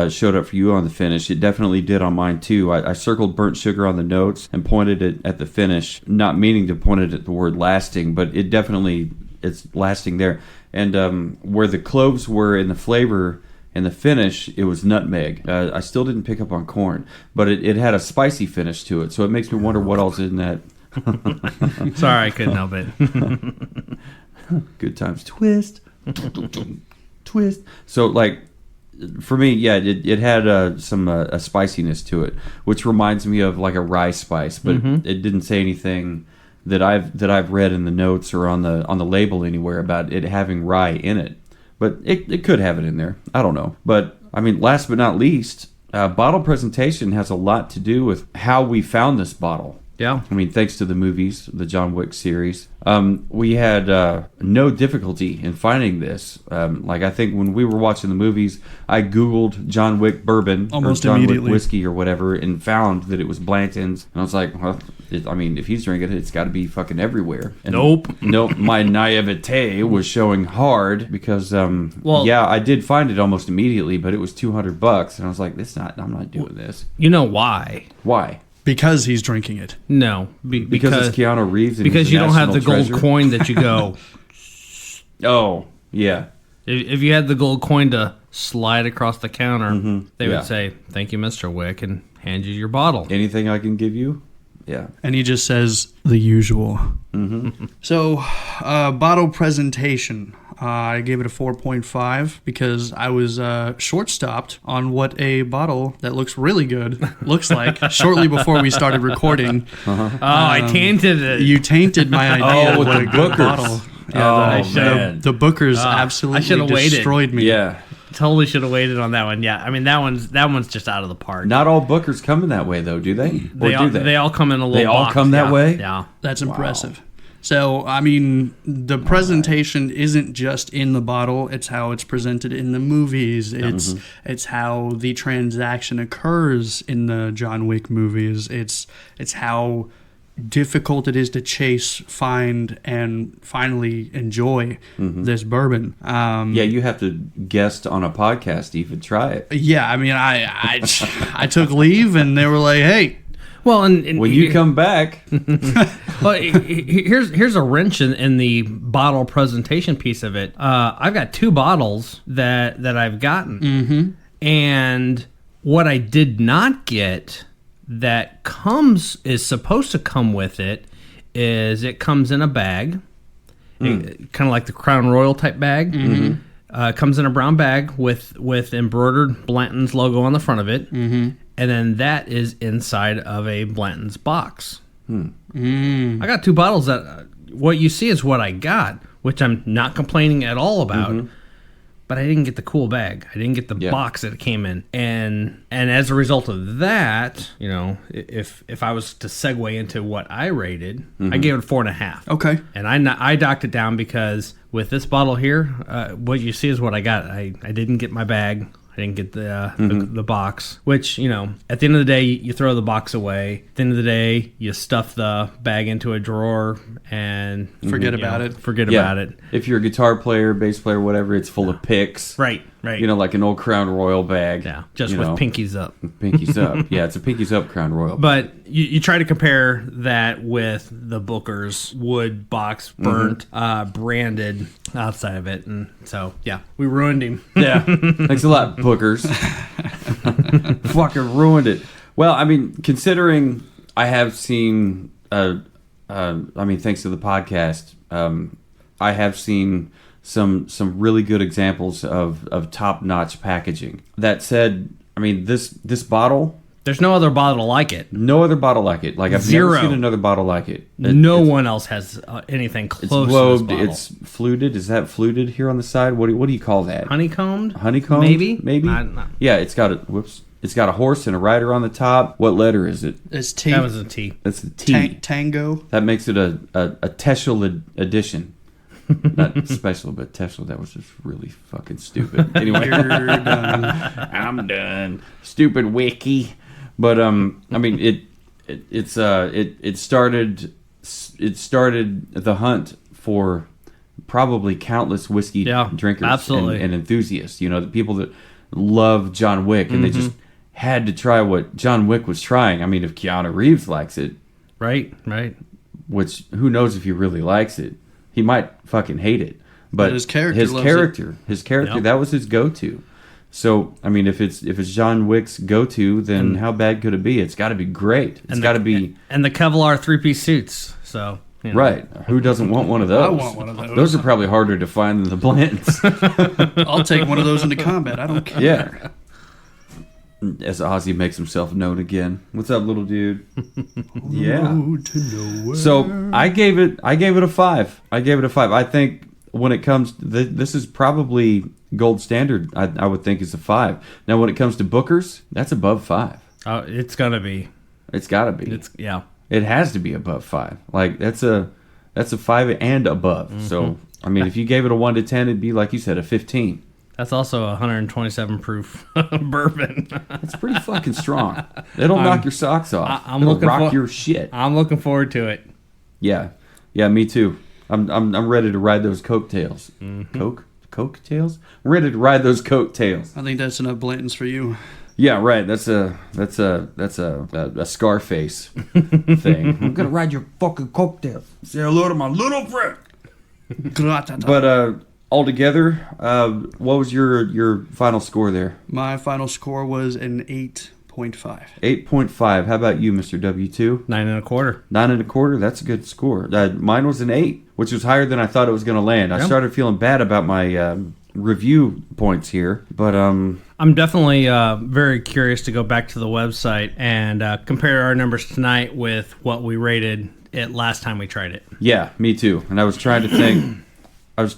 showed up for you on the finish. It definitely did on mine too. I circled burnt sugar on the notes and pointed it at the finish, not meaning to point it at the word lasting, but it's lasting there. And where the cloves were in the flavor and the finish, it was nutmeg. I still didn't pick up on corn, but it had a spicy finish to it. So it makes me wonder what else in that. Sorry, I couldn't help it. Good times. Twist. So, for me, it had some a spiciness to it, which reminds me of like a rye spice, but it didn't say anything that I've read in the notes or on the label anywhere about it having rye in it. But it could have it in there. I don't know. But I mean, last but not least, bottle presentation has a lot to do with how we found this bottle. Yeah. I mean, thanks to the movies, the John Wick series, we had no difficulty in finding this. I think when we were watching the movies, I Googled John Wick bourbon almost or John immediately. Wick whiskey or whatever and found that it was Blanton's. And I was like, well, if he's drinking it, it's got to be fucking everywhere. And Nope. My naivete was showing hard because, I did find it almost immediately, but it was $200. And I was like, I'm not doing this. You know why? Why? Because he's drinking it. Because No. it's Keanu Reeves and because he's you a don't have the national gold treasure. coin that you go. Oh, yeah. If you had the gold coin to slide across the counter, they would say, "Thank you, Mr. Wick," and hand you your bottle. Anything I can give you? Yeah. And he just says the usual. So, bottle presentation. I gave it a 4.5 because I was short-stopped on what a bottle that looks really good looks like shortly before we started recording. I tainted it. You tainted my idea with of what the a good Bookers. bottle. Yeah, the Bookers I absolutely should've waited. destroyed me. Yeah. Totally should have waited on that one. Yeah, I mean that one's just out of the park. Not all Bookers come in that way, though, do they? They all, they all come in a little They all box. come that Yeah, way? Yeah. That's impressive. So, I mean, the presentation isn't just in the bottle, it's how it's presented in the movies. It's how the transaction occurs in the John Wick movies. It's how difficult it is to chase, find, and finally enjoy this bourbon. Yeah, you have to guest on a podcast to even try it. Yeah, I mean, I took leave and they were like, hey, Well, and When you come back, well, here's a wrench in the bottle presentation piece of it. I've got 2 bottles that I've gotten, and what I did not get that is supposed to come with it is it comes in a bag, kind of like the Crown Royal type bag. Comes in a brown bag with embroidered Blanton's logo on the front of it, and then that is inside of a Blanton's box. I got 2 bottles that what you see is what I got, which I'm not complaining at all about. But I didn't get the cool bag. I didn't get the box that it came in, and as a result of that, you know, if I was to segue into what I rated, I gave it a 4.5. okay. And I docked it down because with this bottle here, what you see is what I got. I didn't get my bag. I didn't get the box, which, you know, at the end of the day, you throw the box away. At the end of the day, you stuff the bag into a drawer and Forget about it. Forget about it. If you're a guitar player, bass player, whatever, it's full of picks. Right. You know, like an old Crown Royal bag. Yeah, just you with know. pinkies up. Pinkies up. Yeah, it's a pinkies up Crown Royal. But you try to compare that with the Booker's wood box, burnt, branded outside of it. And so, yeah, we ruined him. Yeah. Thanks a lot, Bookers. Fucking ruined it. Well, I mean, considering I have seen, thanks to the podcast, I have seen some really good examples of top-notch packaging. That said, I mean, this bottle, There's no other bottle like it. no other bottle like it. Like, I've Zero. never seen another bottle like it. No It's- one else has anything It's close to lobed. this bottle. It's fluted. Is that fluted here on the side? What do you call that? Honeycombed? Honeycomb? Maybe? Maybe. I don't know. Yeah, it's got It's got a horse and a rider on the top. What letter is it? It's T. That was a T. That's a T. Tango. That makes it a Teschel edition. Not special, but Teschel. That was just really fucking stupid. Anyway, You're done. I'm done. Stupid wiki. But I mean, it started the hunt for probably countless whiskey drinkers absolutely. and enthusiasts. You know, the people that love John Wick and they just had to try what John Wick was trying. I mean, if Keanu Reeves likes it, Right. which who knows if he really likes it, he might fucking hate it. But his character his loves character, Yep. that was his go-to. So I mean, if it's John Wick's go-to, then how bad could it be? It's got to be great. It's got to be And the Kevlar 3-piece suits. So, you know. right. Who doesn't want one of those? I want one of those. Those are probably harder to find than the Blantons. I'll take one of those into combat. I don't care. Yeah. As Ozzy makes himself known again. What's up, little dude? Yeah. Road to nowhere. So I gave it a 5. I think when it comes to this is probably gold standard. I would think is a 5. Now when it comes to Booker's, that's above 5. It's going to be. It's got to be. Yeah. It has to be above 5. Like that's a 5 and above. So I mean, if you gave it a 1 to 10, it'd be like you said, a 15. That's also a 127 proof bourbon. It's pretty fucking strong. It'll knock your socks off. I'm It'll looking rock for- your shit. I'm looking forward to it. Yeah, me too. I'm ready to ride those coattails. Coattails? I'm ready to ride those coattails. I think that's enough Blantons for you. Yeah, right. That's a Scarface thing. I'm gonna ride your fucking coattails. Say hello to my little friend. But altogether, what was your final score there? My final score was an 8.5. 8.5. How about you, Mr. W2? 9 1/4. 9 1/4. That's a good score. Mine was an 8, which was higher than I thought it was going to land. I started feeling bad about my review points here, but I'm definitely very curious to go back to the website and compare our numbers tonight with what we rated it last time we tried it. Yeah, me too. And I was trying to think. I was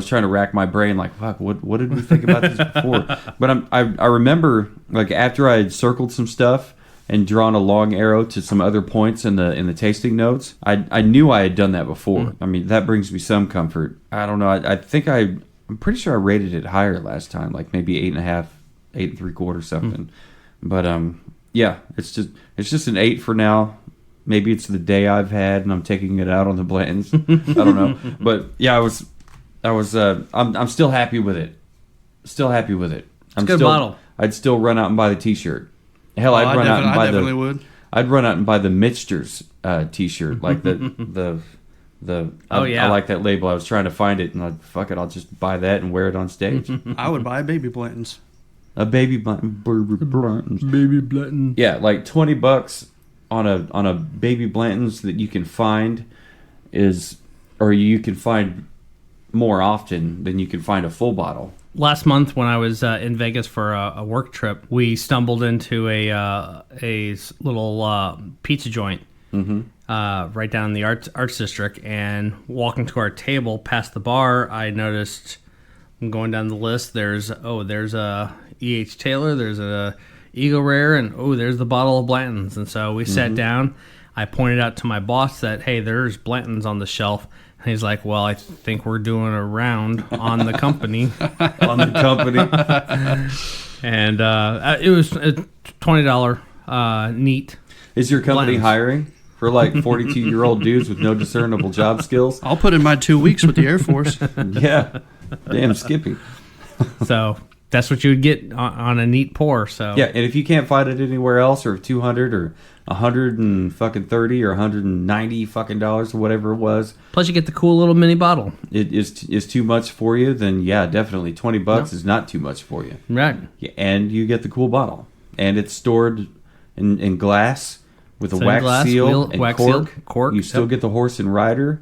trying to rack my brain, like, fuck, what did we think about this before? But I remember, like, after I had circled some stuff and drawn a long arrow to some other points in the tasting notes, I knew I had done that before. I mean, that brings me some comfort. I don't know. I think I'm pretty sure I rated it higher last time, like maybe 8.5, 8 3/4 something. But yeah, it's just an 8 for now. Maybe it's the day I've had and I'm taking it out on the Blantons. I don't know. But yeah, I'm still happy with it. Still happy with it. It's a good bottle. I'd still run out and buy the t-shirt. Hell, I definitely would. I'd run out and buy the Mitchter's t-shirt, like the I like that label. I was trying to find it, and I'll just buy that and wear it on stage. I would buy a baby Blanton's. A baby Blanton's. Baby Blanton. Yeah, like $20 on a baby Blanton's that you can find you can find more often than you can find a full bottle. Last month, when I was in Vegas for a work trip, we stumbled into a little pizza joint right down in the Arts District. And walking to our table past the bar, I noticed, I'm going down the list, there's a E.H. Taylor, there's a Eagle Rare, and there's the bottle of Blanton's. And so we sat down. I pointed out to my boss that, hey, there's Blanton's on the shelf. And he's like, well, I think we're doing a round on the company. On the company. And it was a $20 neat. Is your company Blanton's hiring for like 42-year-old dudes with no discernible job skills? I'll put in my 2 weeks with the Air Force. Yeah. Damn, Skippy. So that's what you would get on a neat pour. So yeah, and if you can't find it anywhere else, or 200 or 130 or 190 fucking dollars or whatever it was, plus you get the cool little mini bottle. It is too much for you. Then yeah, definitely $20 is not too much for you. Right. Yeah, and you get the cool bottle, and it's stored in glass with a wax glass, seal and wax cork. Seal, cork. You still get the horse and rider.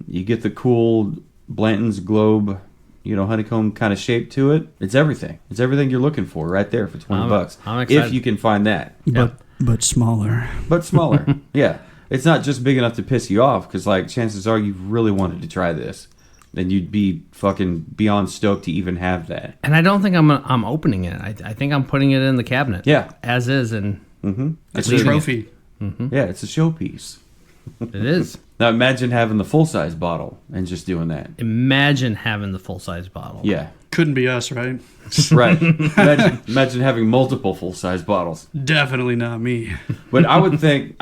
You get the cool Blanton's globe, honeycomb kind of shape to it. It's everything. It's everything you're looking for right there for $20. I'm excited. If you can find that. But smaller. But smaller. Yeah. It's not just big enough to piss you off, because like chances are you really wanted to try this. Then you'd be fucking beyond stoked to even have that. And I don't think I'm opening it. I think I'm putting it in the cabinet. Yeah. As is, and It's a trophy. Yeah, it's a showpiece. it is. Now imagine having the full-size bottle and just doing that. Imagine having the full-size bottle. Yeah. Couldn't be us, right? Right. Imagine having multiple full-size bottles. Definitely not me. But I would think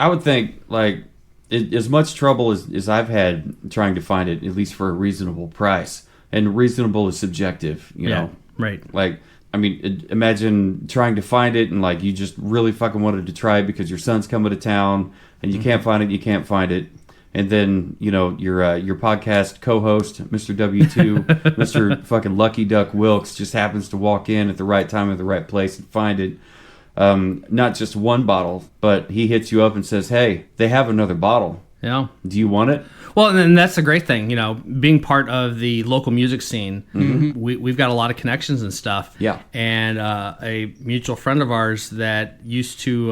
like as much trouble as I've had trying to find it, at least for a reasonable price. And reasonable is subjective, you know. Right. Like, I mean, imagine trying to find it and like you just really fucking wanted to try it because your son's coming to town and you can't find it. And then, your podcast co-host, Mr. W2, Mr. fucking Lucky Duck Wilkes, just happens to walk in at the right time at the right place and find it. Not just one bottle, but he hits you up and says, hey, they have another bottle. Yeah. Do you want it? Well, and that's the great thing, being part of the local music scene, we've got a lot of connections and stuff. Yeah. And a mutual friend of ours that used to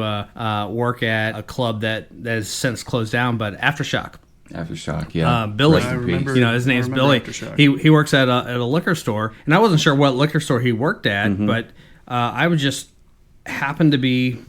work at a club that has since closed down, but Aftershock. Aftershock, yeah. Billy, Rest in peace. his name's Billy. He works at a liquor store, and I wasn't sure what liquor store he worked at, but I would just happen to be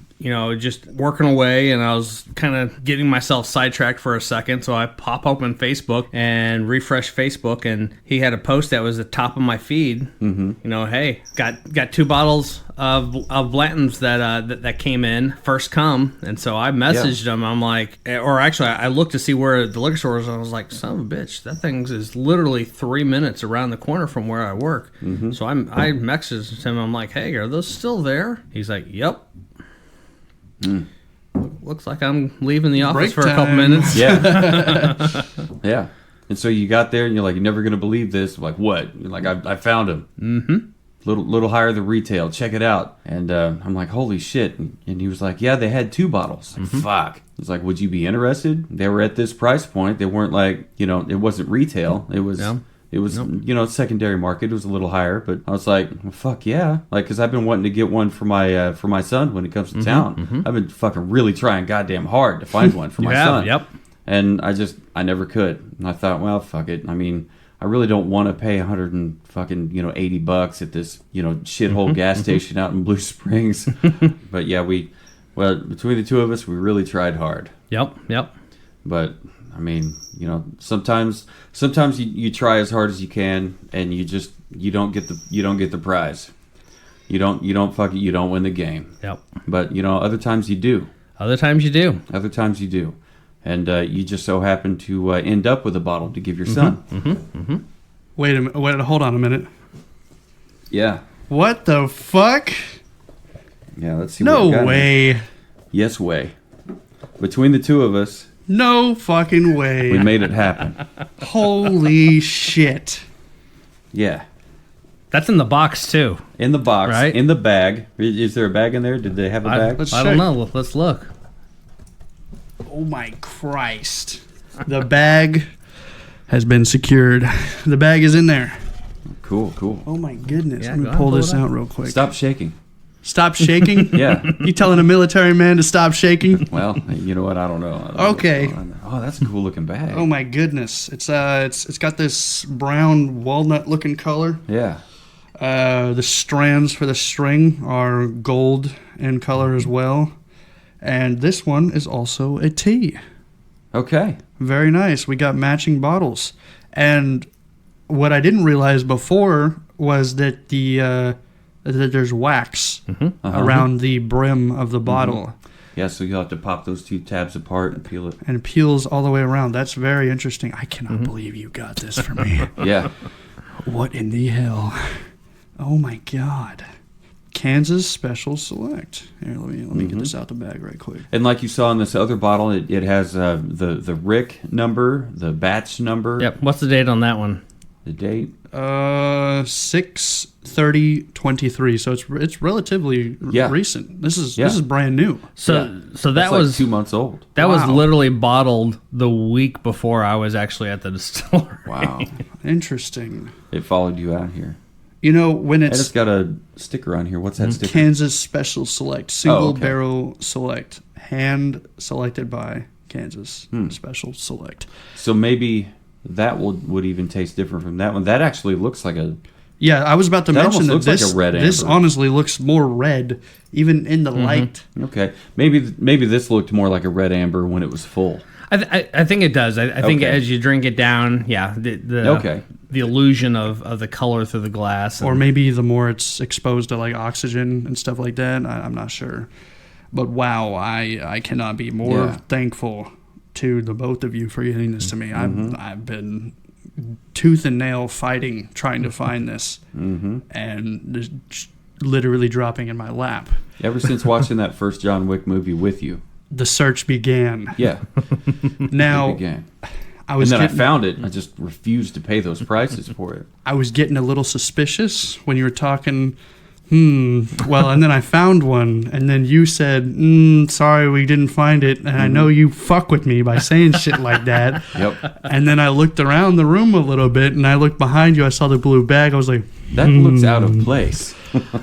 just working away, and I was kind of getting myself sidetracked for a second, so I pop open Facebook and refresh Facebook, and he had a post that was the top of my feed. Hey, got 2 bottles of Blanton's that came in first come, and so I messaged him. I'm like, or actually, I looked to see where the liquor store was, and I was like, son of a bitch, that thing is literally 3 minutes around the corner from where I work. So I messaged him. I'm like, hey, are those still there? He's like, yep. Looks like I'm leaving the office for a couple minutes. Yeah. And so you got there and you're like, you're never going to believe this. I'm like, what? You're like, I found him. little higher than retail. Check it out. And I'm like, holy shit. And he was like, yeah, they had 2 bottles. Like, fuck. He's like, would you be interested? They were at this price point. They weren't like, it wasn't retail. It was... Yeah. It was, secondary market. It was a little higher, but I was like, well, fuck yeah. Like, because I've been wanting to get one for my son when he comes to town. I've been fucking really trying goddamn hard to find one for my son. Yep. And I never could. And I thought, well, fuck it. I mean, I really don't want to pay $180 at this, shithole gas station out in Blue Springs. But yeah, between the two of us, we really tried hard. Yep. But I mean, sometimes you try as hard as you can, and you don't get the prize. You don't win the game. Yep. But other times you do. Other times you do. And you just so happen to end up with a bottle to give your son. Wait a minute. Hold on a minute. Yeah. What the fuck? Yeah. Let's see. No way. Yes way. Between the two of us. No fucking way. We made it happen. Holy shit. Yeah. That's in the box, too. In the box. Right? In the bag. Is there a bag in there? Did they have a bag? I don't know. Let's look. Oh, my Christ. The bag has been secured. The bag is in there. Cool. Oh, my goodness. Yeah, Let me pull this out real quick. Stop shaking. Stop shaking? Yeah. You telling a military man to stop shaking? Well, you know what? I don't know. Okay. Oh, that's a cool looking bag. Oh my goodness! It's got this brown walnut looking color. Yeah. The strands for the string are gold in color as well, and this one is also a tea. Okay. Very nice. We got matching bottles, and what I didn't realize before was that that there's wax around the brim of the bottle. Yeah, so you'll have to pop those 2 tabs apart and peel it. And it peels all the way around. That's very interesting. I cannot believe you got this for me. Yeah. What in the hell? Oh my God. Kansas Special Select. Here, let me get this out the bag right quick. And like you saw in this other bottle, it has the Rick number, the batch number. Yep. What's the date on that one? The date? 6/30/23. So it's relatively recent. This is brand new. So that was was 2 months old. That was literally bottled the week before I was actually at the distillery. Wow. Interesting. It followed you out here. When And it's got a sticker on here. What's that sticker? Kansas Special Select, single barrel select, hand selected by Kansas Special Select. So maybe that would even taste different from that one. That actually looks like a... Yeah, I was about to mention that looks like a red this amber. honestly looks more red, even in the light. Okay. Maybe this looked more like a red amber when it was full. I think it does. I think as you drink it down, the illusion of the color through the glass. Or maybe the more it's exposed to like oxygen and stuff like that. I'm not sure. But wow, I cannot be more thankful to the both of you for getting this to me. I've been tooth and nail fighting trying to find this, and just literally dropping in my lap. Ever since watching that first John Wick movie with you, the search began. Yeah. Now, it began. I found it. I just refused to pay those prices for it. I was getting a little suspicious when you were talking. Well, and then I found one, and then you said, sorry, we didn't find it. And I know you fuck with me by saying shit like that. Yep. And then I looked around the room a little bit, and I looked behind you. I saw the blue bag. I was like, that looks out of place.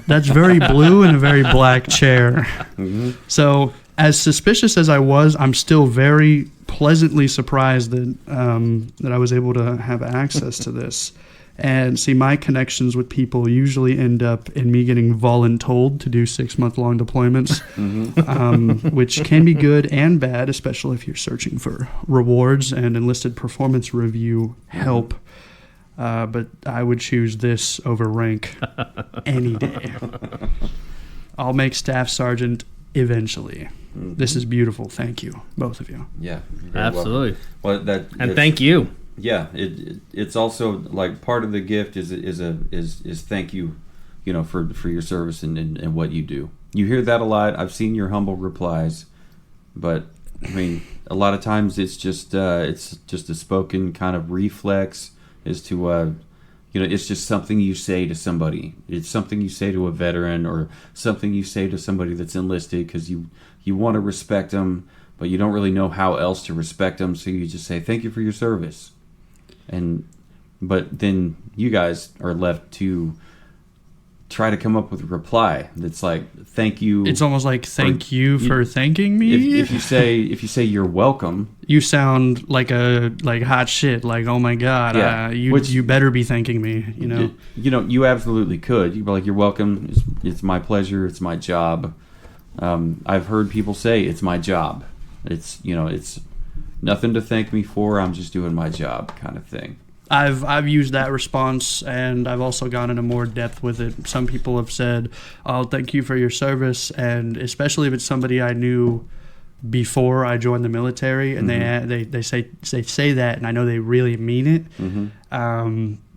That's very blue and a very black chair. So, as suspicious as I was, I'm still very pleasantly surprised that I was able to have access to this. And see, my connections with people usually end up in me getting voluntold to do 6-month-long deployments, which can be good and bad, especially if you're searching for rewards and enlisted performance review help. But I would choose this over rank any day. I'll make staff sergeant eventually. This is beautiful. Thank you, both of you. Yeah, absolutely. Well, thank you. Yeah, it's also like part of the gift is thank you, for your service and what you do. You hear that a lot. I've seen your humble replies, but I mean, a lot of times it's just a spoken kind of reflex as to it's just something you say to somebody. It's something you say to a veteran, or something you say to somebody that's enlisted because you want to respect them, but you don't really know how else to respect them. So you just say, thank you for your service. But then you guys are left to try to come up with a reply that's like, thank you. It's almost like thank you for thanking me. If you say you're welcome, you sound like hot shit. Like, oh my god, you better be thanking me. You absolutely could. You'd be like, you're welcome. It's my pleasure. It's my job. I've heard people say it's my job. It's nothing to thank me for. I'm just doing my job, kind of thing. I've used that response, and I've also gone into more depth with it. Some people have said, "Oh, thank you for your service," and especially if it's somebody I knew before I joined the military, and they say that, and I know they really mean it.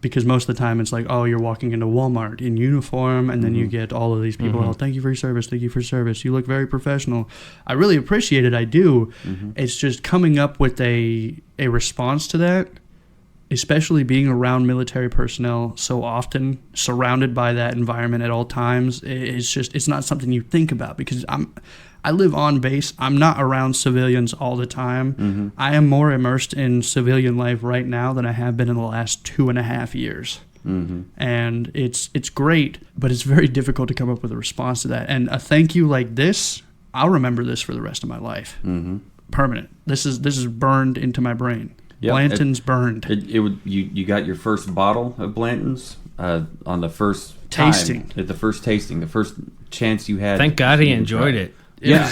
Because most of the time it's like, oh, you're walking into Walmart in uniform, and then you get all of these people, oh, thank you for your service, thank you for your service. You look very professional. I really appreciate it, I do. It's just coming up with a response to that, especially being around military personnel so often, surrounded by that environment at all times. It's not something you think about, because I live on base. I'm not around civilians all the time. I am more immersed in civilian life right now than I have been in the last 2.5 years. And it's great, but it's very difficult to come up with a response to that. And a thank you like this, I'll remember this for the rest of my life. Permanent. This is burned into my brain. Yep. Blanton's burned. You got your first bottle of Blanton's on the first tasting. At the first tasting, the first chance you had. Thank God he enjoyed it. Yeah.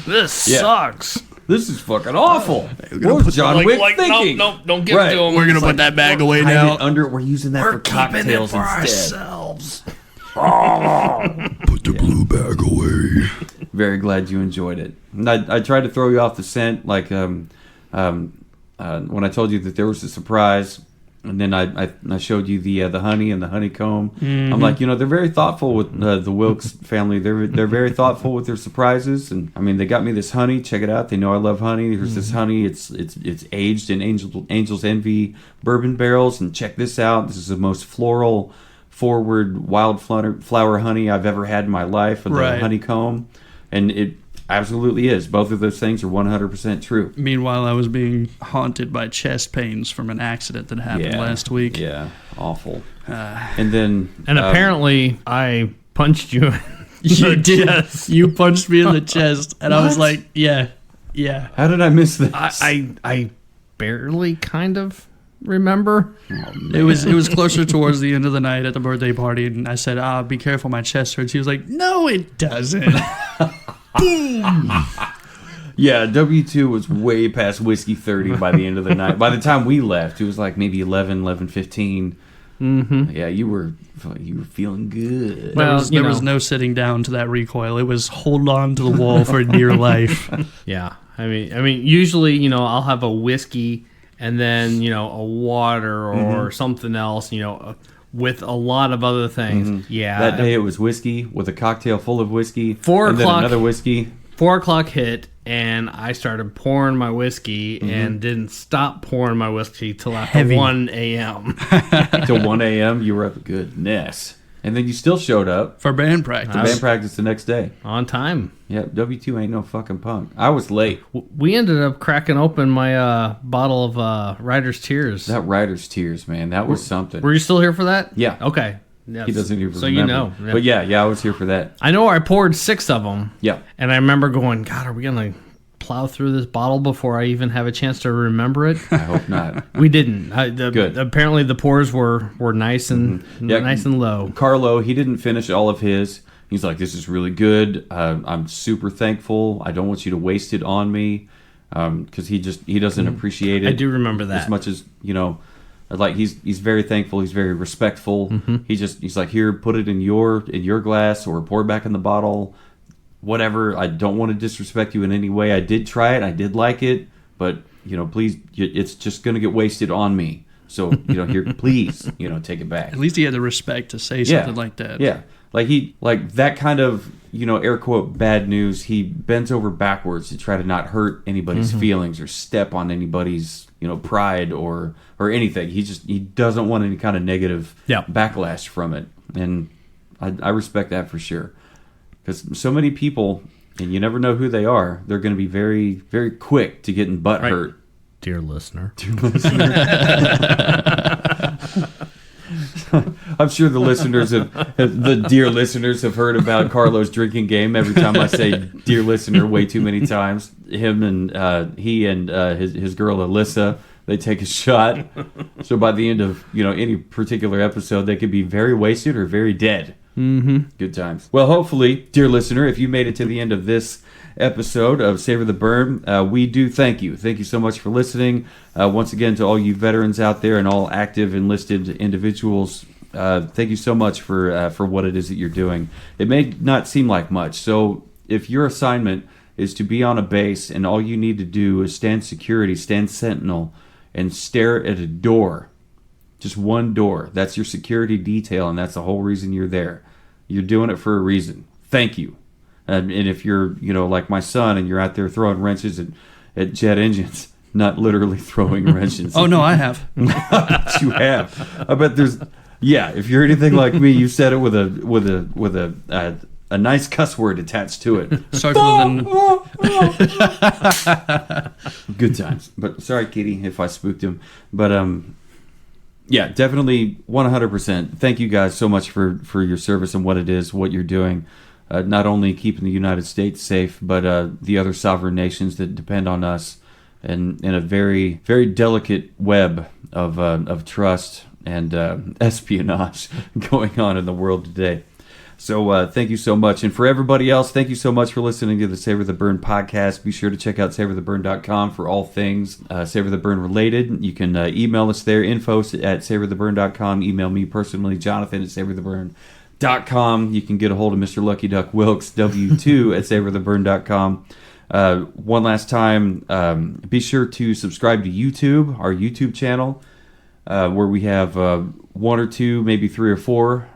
This sucks. This is fucking awful. What was John Wick thinking? No, don't give it to him. We're gonna put that bag away now. We're using that for cocktails for instead. Ourselves. Put the blue bag away. Very glad you enjoyed it. I tried to throw you off the scent, like when I told you that there was a surprise. And then I showed you the honey and the honeycomb. I'm like, they're very thoughtful with the Wilkes family. They're very thoughtful with their surprises. And I mean, they got me this honey. Check it out. They know I love honey. There's this honey. It's aged in Angel's Envy bourbon barrels. And check this out. This is the most floral forward wildflower honey I've ever had in my life. With the honeycomb, and it absolutely is. Both of those things are 100% true. Meanwhile, I was being haunted by chest pains from an accident that happened last week. Yeah, awful. And apparently, I punched you. You did. Chest. You punched me in the chest, and I was like, yeah. How did I miss this? I barely kind of remember. It was closer towards the end of the night at the birthday party, and I said, be careful, my chest hurts. He was like, no, it doesn't. Boom. Yeah, W2 was way past whiskey 30 by the end of the night. By the time we left, it was like maybe 11:15. Yeah, you were feeling good. Well, there was no sitting down to that recoil. It was hold on to the wall for dear life. Yeah, I mean, usually, I'll have a whiskey and then, a water or something else, with a lot of other things. Yeah. That day it was whiskey with a cocktail full of whiskey. 4 and o'clock. Then another whiskey. 4 o'clock hit, and I started pouring my whiskey and didn't stop pouring my whiskey till after 1 a.m. Till 1 a.m. You were up. Goodness. And then you still showed up. For band practice. For band practice the next day. On time. Yeah, W2 ain't no fucking punk. I was late. We ended up cracking open my bottle of Rider's Tears. That Rider's Tears, man. That was something. Were you still here for that? Yeah. Okay. Yes. He doesn't even so remember. Yeah. But yeah, I was here for that. I know I poured 6 of them. Yeah. And I remember going, God, are we going to plow through this bottle before I even have a chance to remember it? I hope not. We didn't. Good. Apparently the pours were nice and nice and low. Carlo, he didn't finish all of his. He's like, this is really good. I'm super thankful. I don't want you to waste it on me, because he doesn't appreciate it. I do remember that. As much as, like he's very thankful. He's very respectful. He's like, here, put it in your glass or pour it back in the bottle. Whatever. I don't want to disrespect you in any way. I did try it. I did like it, but please, it's just gonna get wasted on me. So here, please, take it back. At least he had the respect to say something like that. Yeah, like that kind of air quote, bad news, he bends over backwards to try to not hurt anybody's feelings or step on anybody's, pride or anything. He doesn't want any kind of negative backlash from it. And I respect that for sure. Because so many people, and you never know who they are, they're going to be very, very quick to getting butt hurt. Dear listener. I'm sure the dear listeners have heard about Carlo's drinking game. Every time I say dear listener way too many times, him and he and his girl Alyssa, they take a shot. So by the end of any particular episode, they could be very wasted or very dead. Mm-hmm. Good times. Well, hopefully, dear listener, if you made it to the end of this episode of Savor the Burn, we do thank you. Thank you so much for listening. Once again, to all you veterans out there and all active enlisted individuals, thank you so much for what it is that you're doing. It may not seem like much. So if your assignment is to be on a base and all you need to do is stand security, stand sentinel, and stare at a door, just one door, that's your security detail, and that's the whole reason you're there. You're doing it for a reason. Thank you. And if you're, like my son, and you're out there throwing wrenches at jet engines, not literally throwing wrenches. Oh, no, I have. You have. I bet there's, if you're anything like me, you said it with a nice cuss word attached to it. Good times. But sorry, Kitty, if I spooked him. But, definitely 100%. Thank you guys so much for your service and what you're doing. Not only keeping the United States safe, but the other sovereign nations that depend on us, and in a very, very delicate web of trust and espionage going on in the world today. So thank you so much. And for everybody else, thank you so much for listening to the Savor the Burn podcast. Be sure to check out savortheburn.com for all things Savor the Burn related. You can email us there, info@savortheburn.com. Email me personally, Jonathan at savortheburn.com. You can get a hold of Mr. Lucky Duck Wilkes, W2 at savortheburn.com. One last time, be sure to subscribe to YouTube, our YouTube channel, where we have one or two, maybe three or four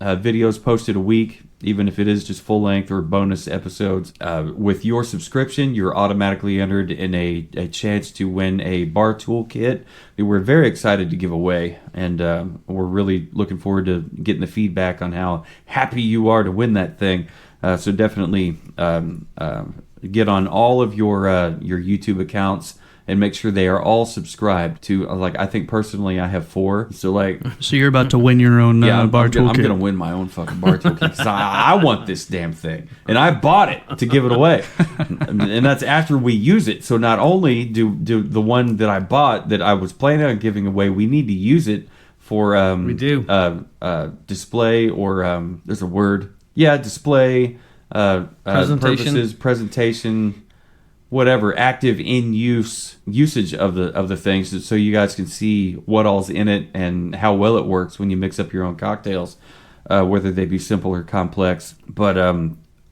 videos posted a week, even if it is just full length or bonus episodes. With your subscription, you're automatically entered in a chance to win a bar toolkit that we're very excited to give away, and we're really looking forward to getting the feedback on how happy you are to win that thing. So definitely get on all of your YouTube accounts and make sure they are all subscribed to, I think personally I have 4. So you're about to win your own bar toolkit. I'm going to win my own fucking bar toolkit because I want this damn thing. And I bought it to give it away. And that's after we use it. So not only do the one that I bought that I was planning on giving away, we need to use it for we do. Display or there's a word. Yeah, display, purposes, presentation, whatever, active in usage of the things, so you guys can see what all's in it and how well it works when you mix up your own cocktails, whether they be simple or complex. But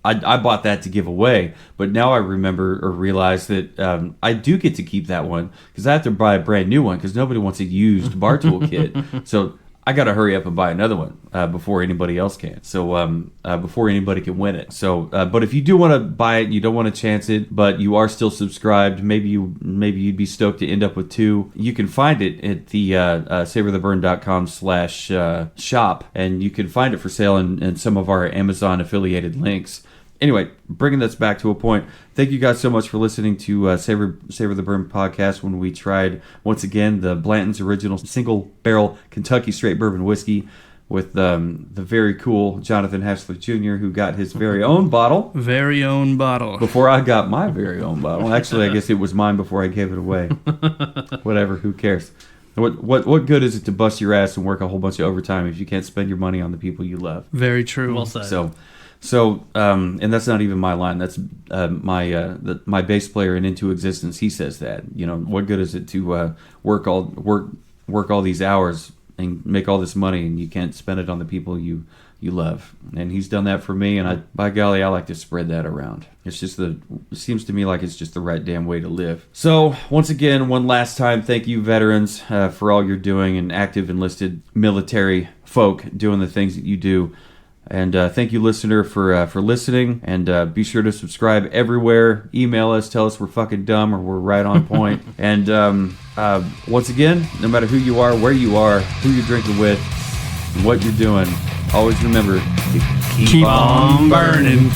I bought that to give away, but now I remember or realize that I do get to keep that one because I have to buy a brand new one because nobody wants a used bar toolkit. So I got to hurry up and buy another one before anybody else can. So before anybody can win it. So, but if you do want to buy it, you don't want to chance it, but you are still subscribed. Maybe you'd be stoked to end up with 2. You can find it at the savortheburn.com/shop, and you can find it for sale in some of our Amazon affiliated links. Anyway, bringing this back to a point, thank you guys so much for listening to Savor the Burn podcast when we tried, once again, the Blanton's original single barrel Kentucky straight bourbon whiskey with the very cool Jonathan Hassler Jr., who got his very own bottle. Very own bottle. Before I got my very own bottle. Actually, I guess it was mine before I gave it away. Whatever, who cares? What good is it to bust your ass and work a whole bunch of overtime if you can't spend your money on the people you love? Very true. Well said. So, and that's not even my line. That's my bass player in Into Existence. He says that. What good is it to work all these hours and make all this money and you can't spend it on the people you love? And he's done that for me. And by golly, I like to spread that around. It seems to me like it's just the right damn way to live. So once again, one last time, thank you, veterans, for all you're doing, and active enlisted military folk doing the things that you do. And thank you, listener, for listening. And be sure to subscribe everywhere. Email us, tell us we're fucking dumb or we're right on point. And once again, no matter who you are, where you are, who you're drinking with, and what you're doing, always remember to keep on burning.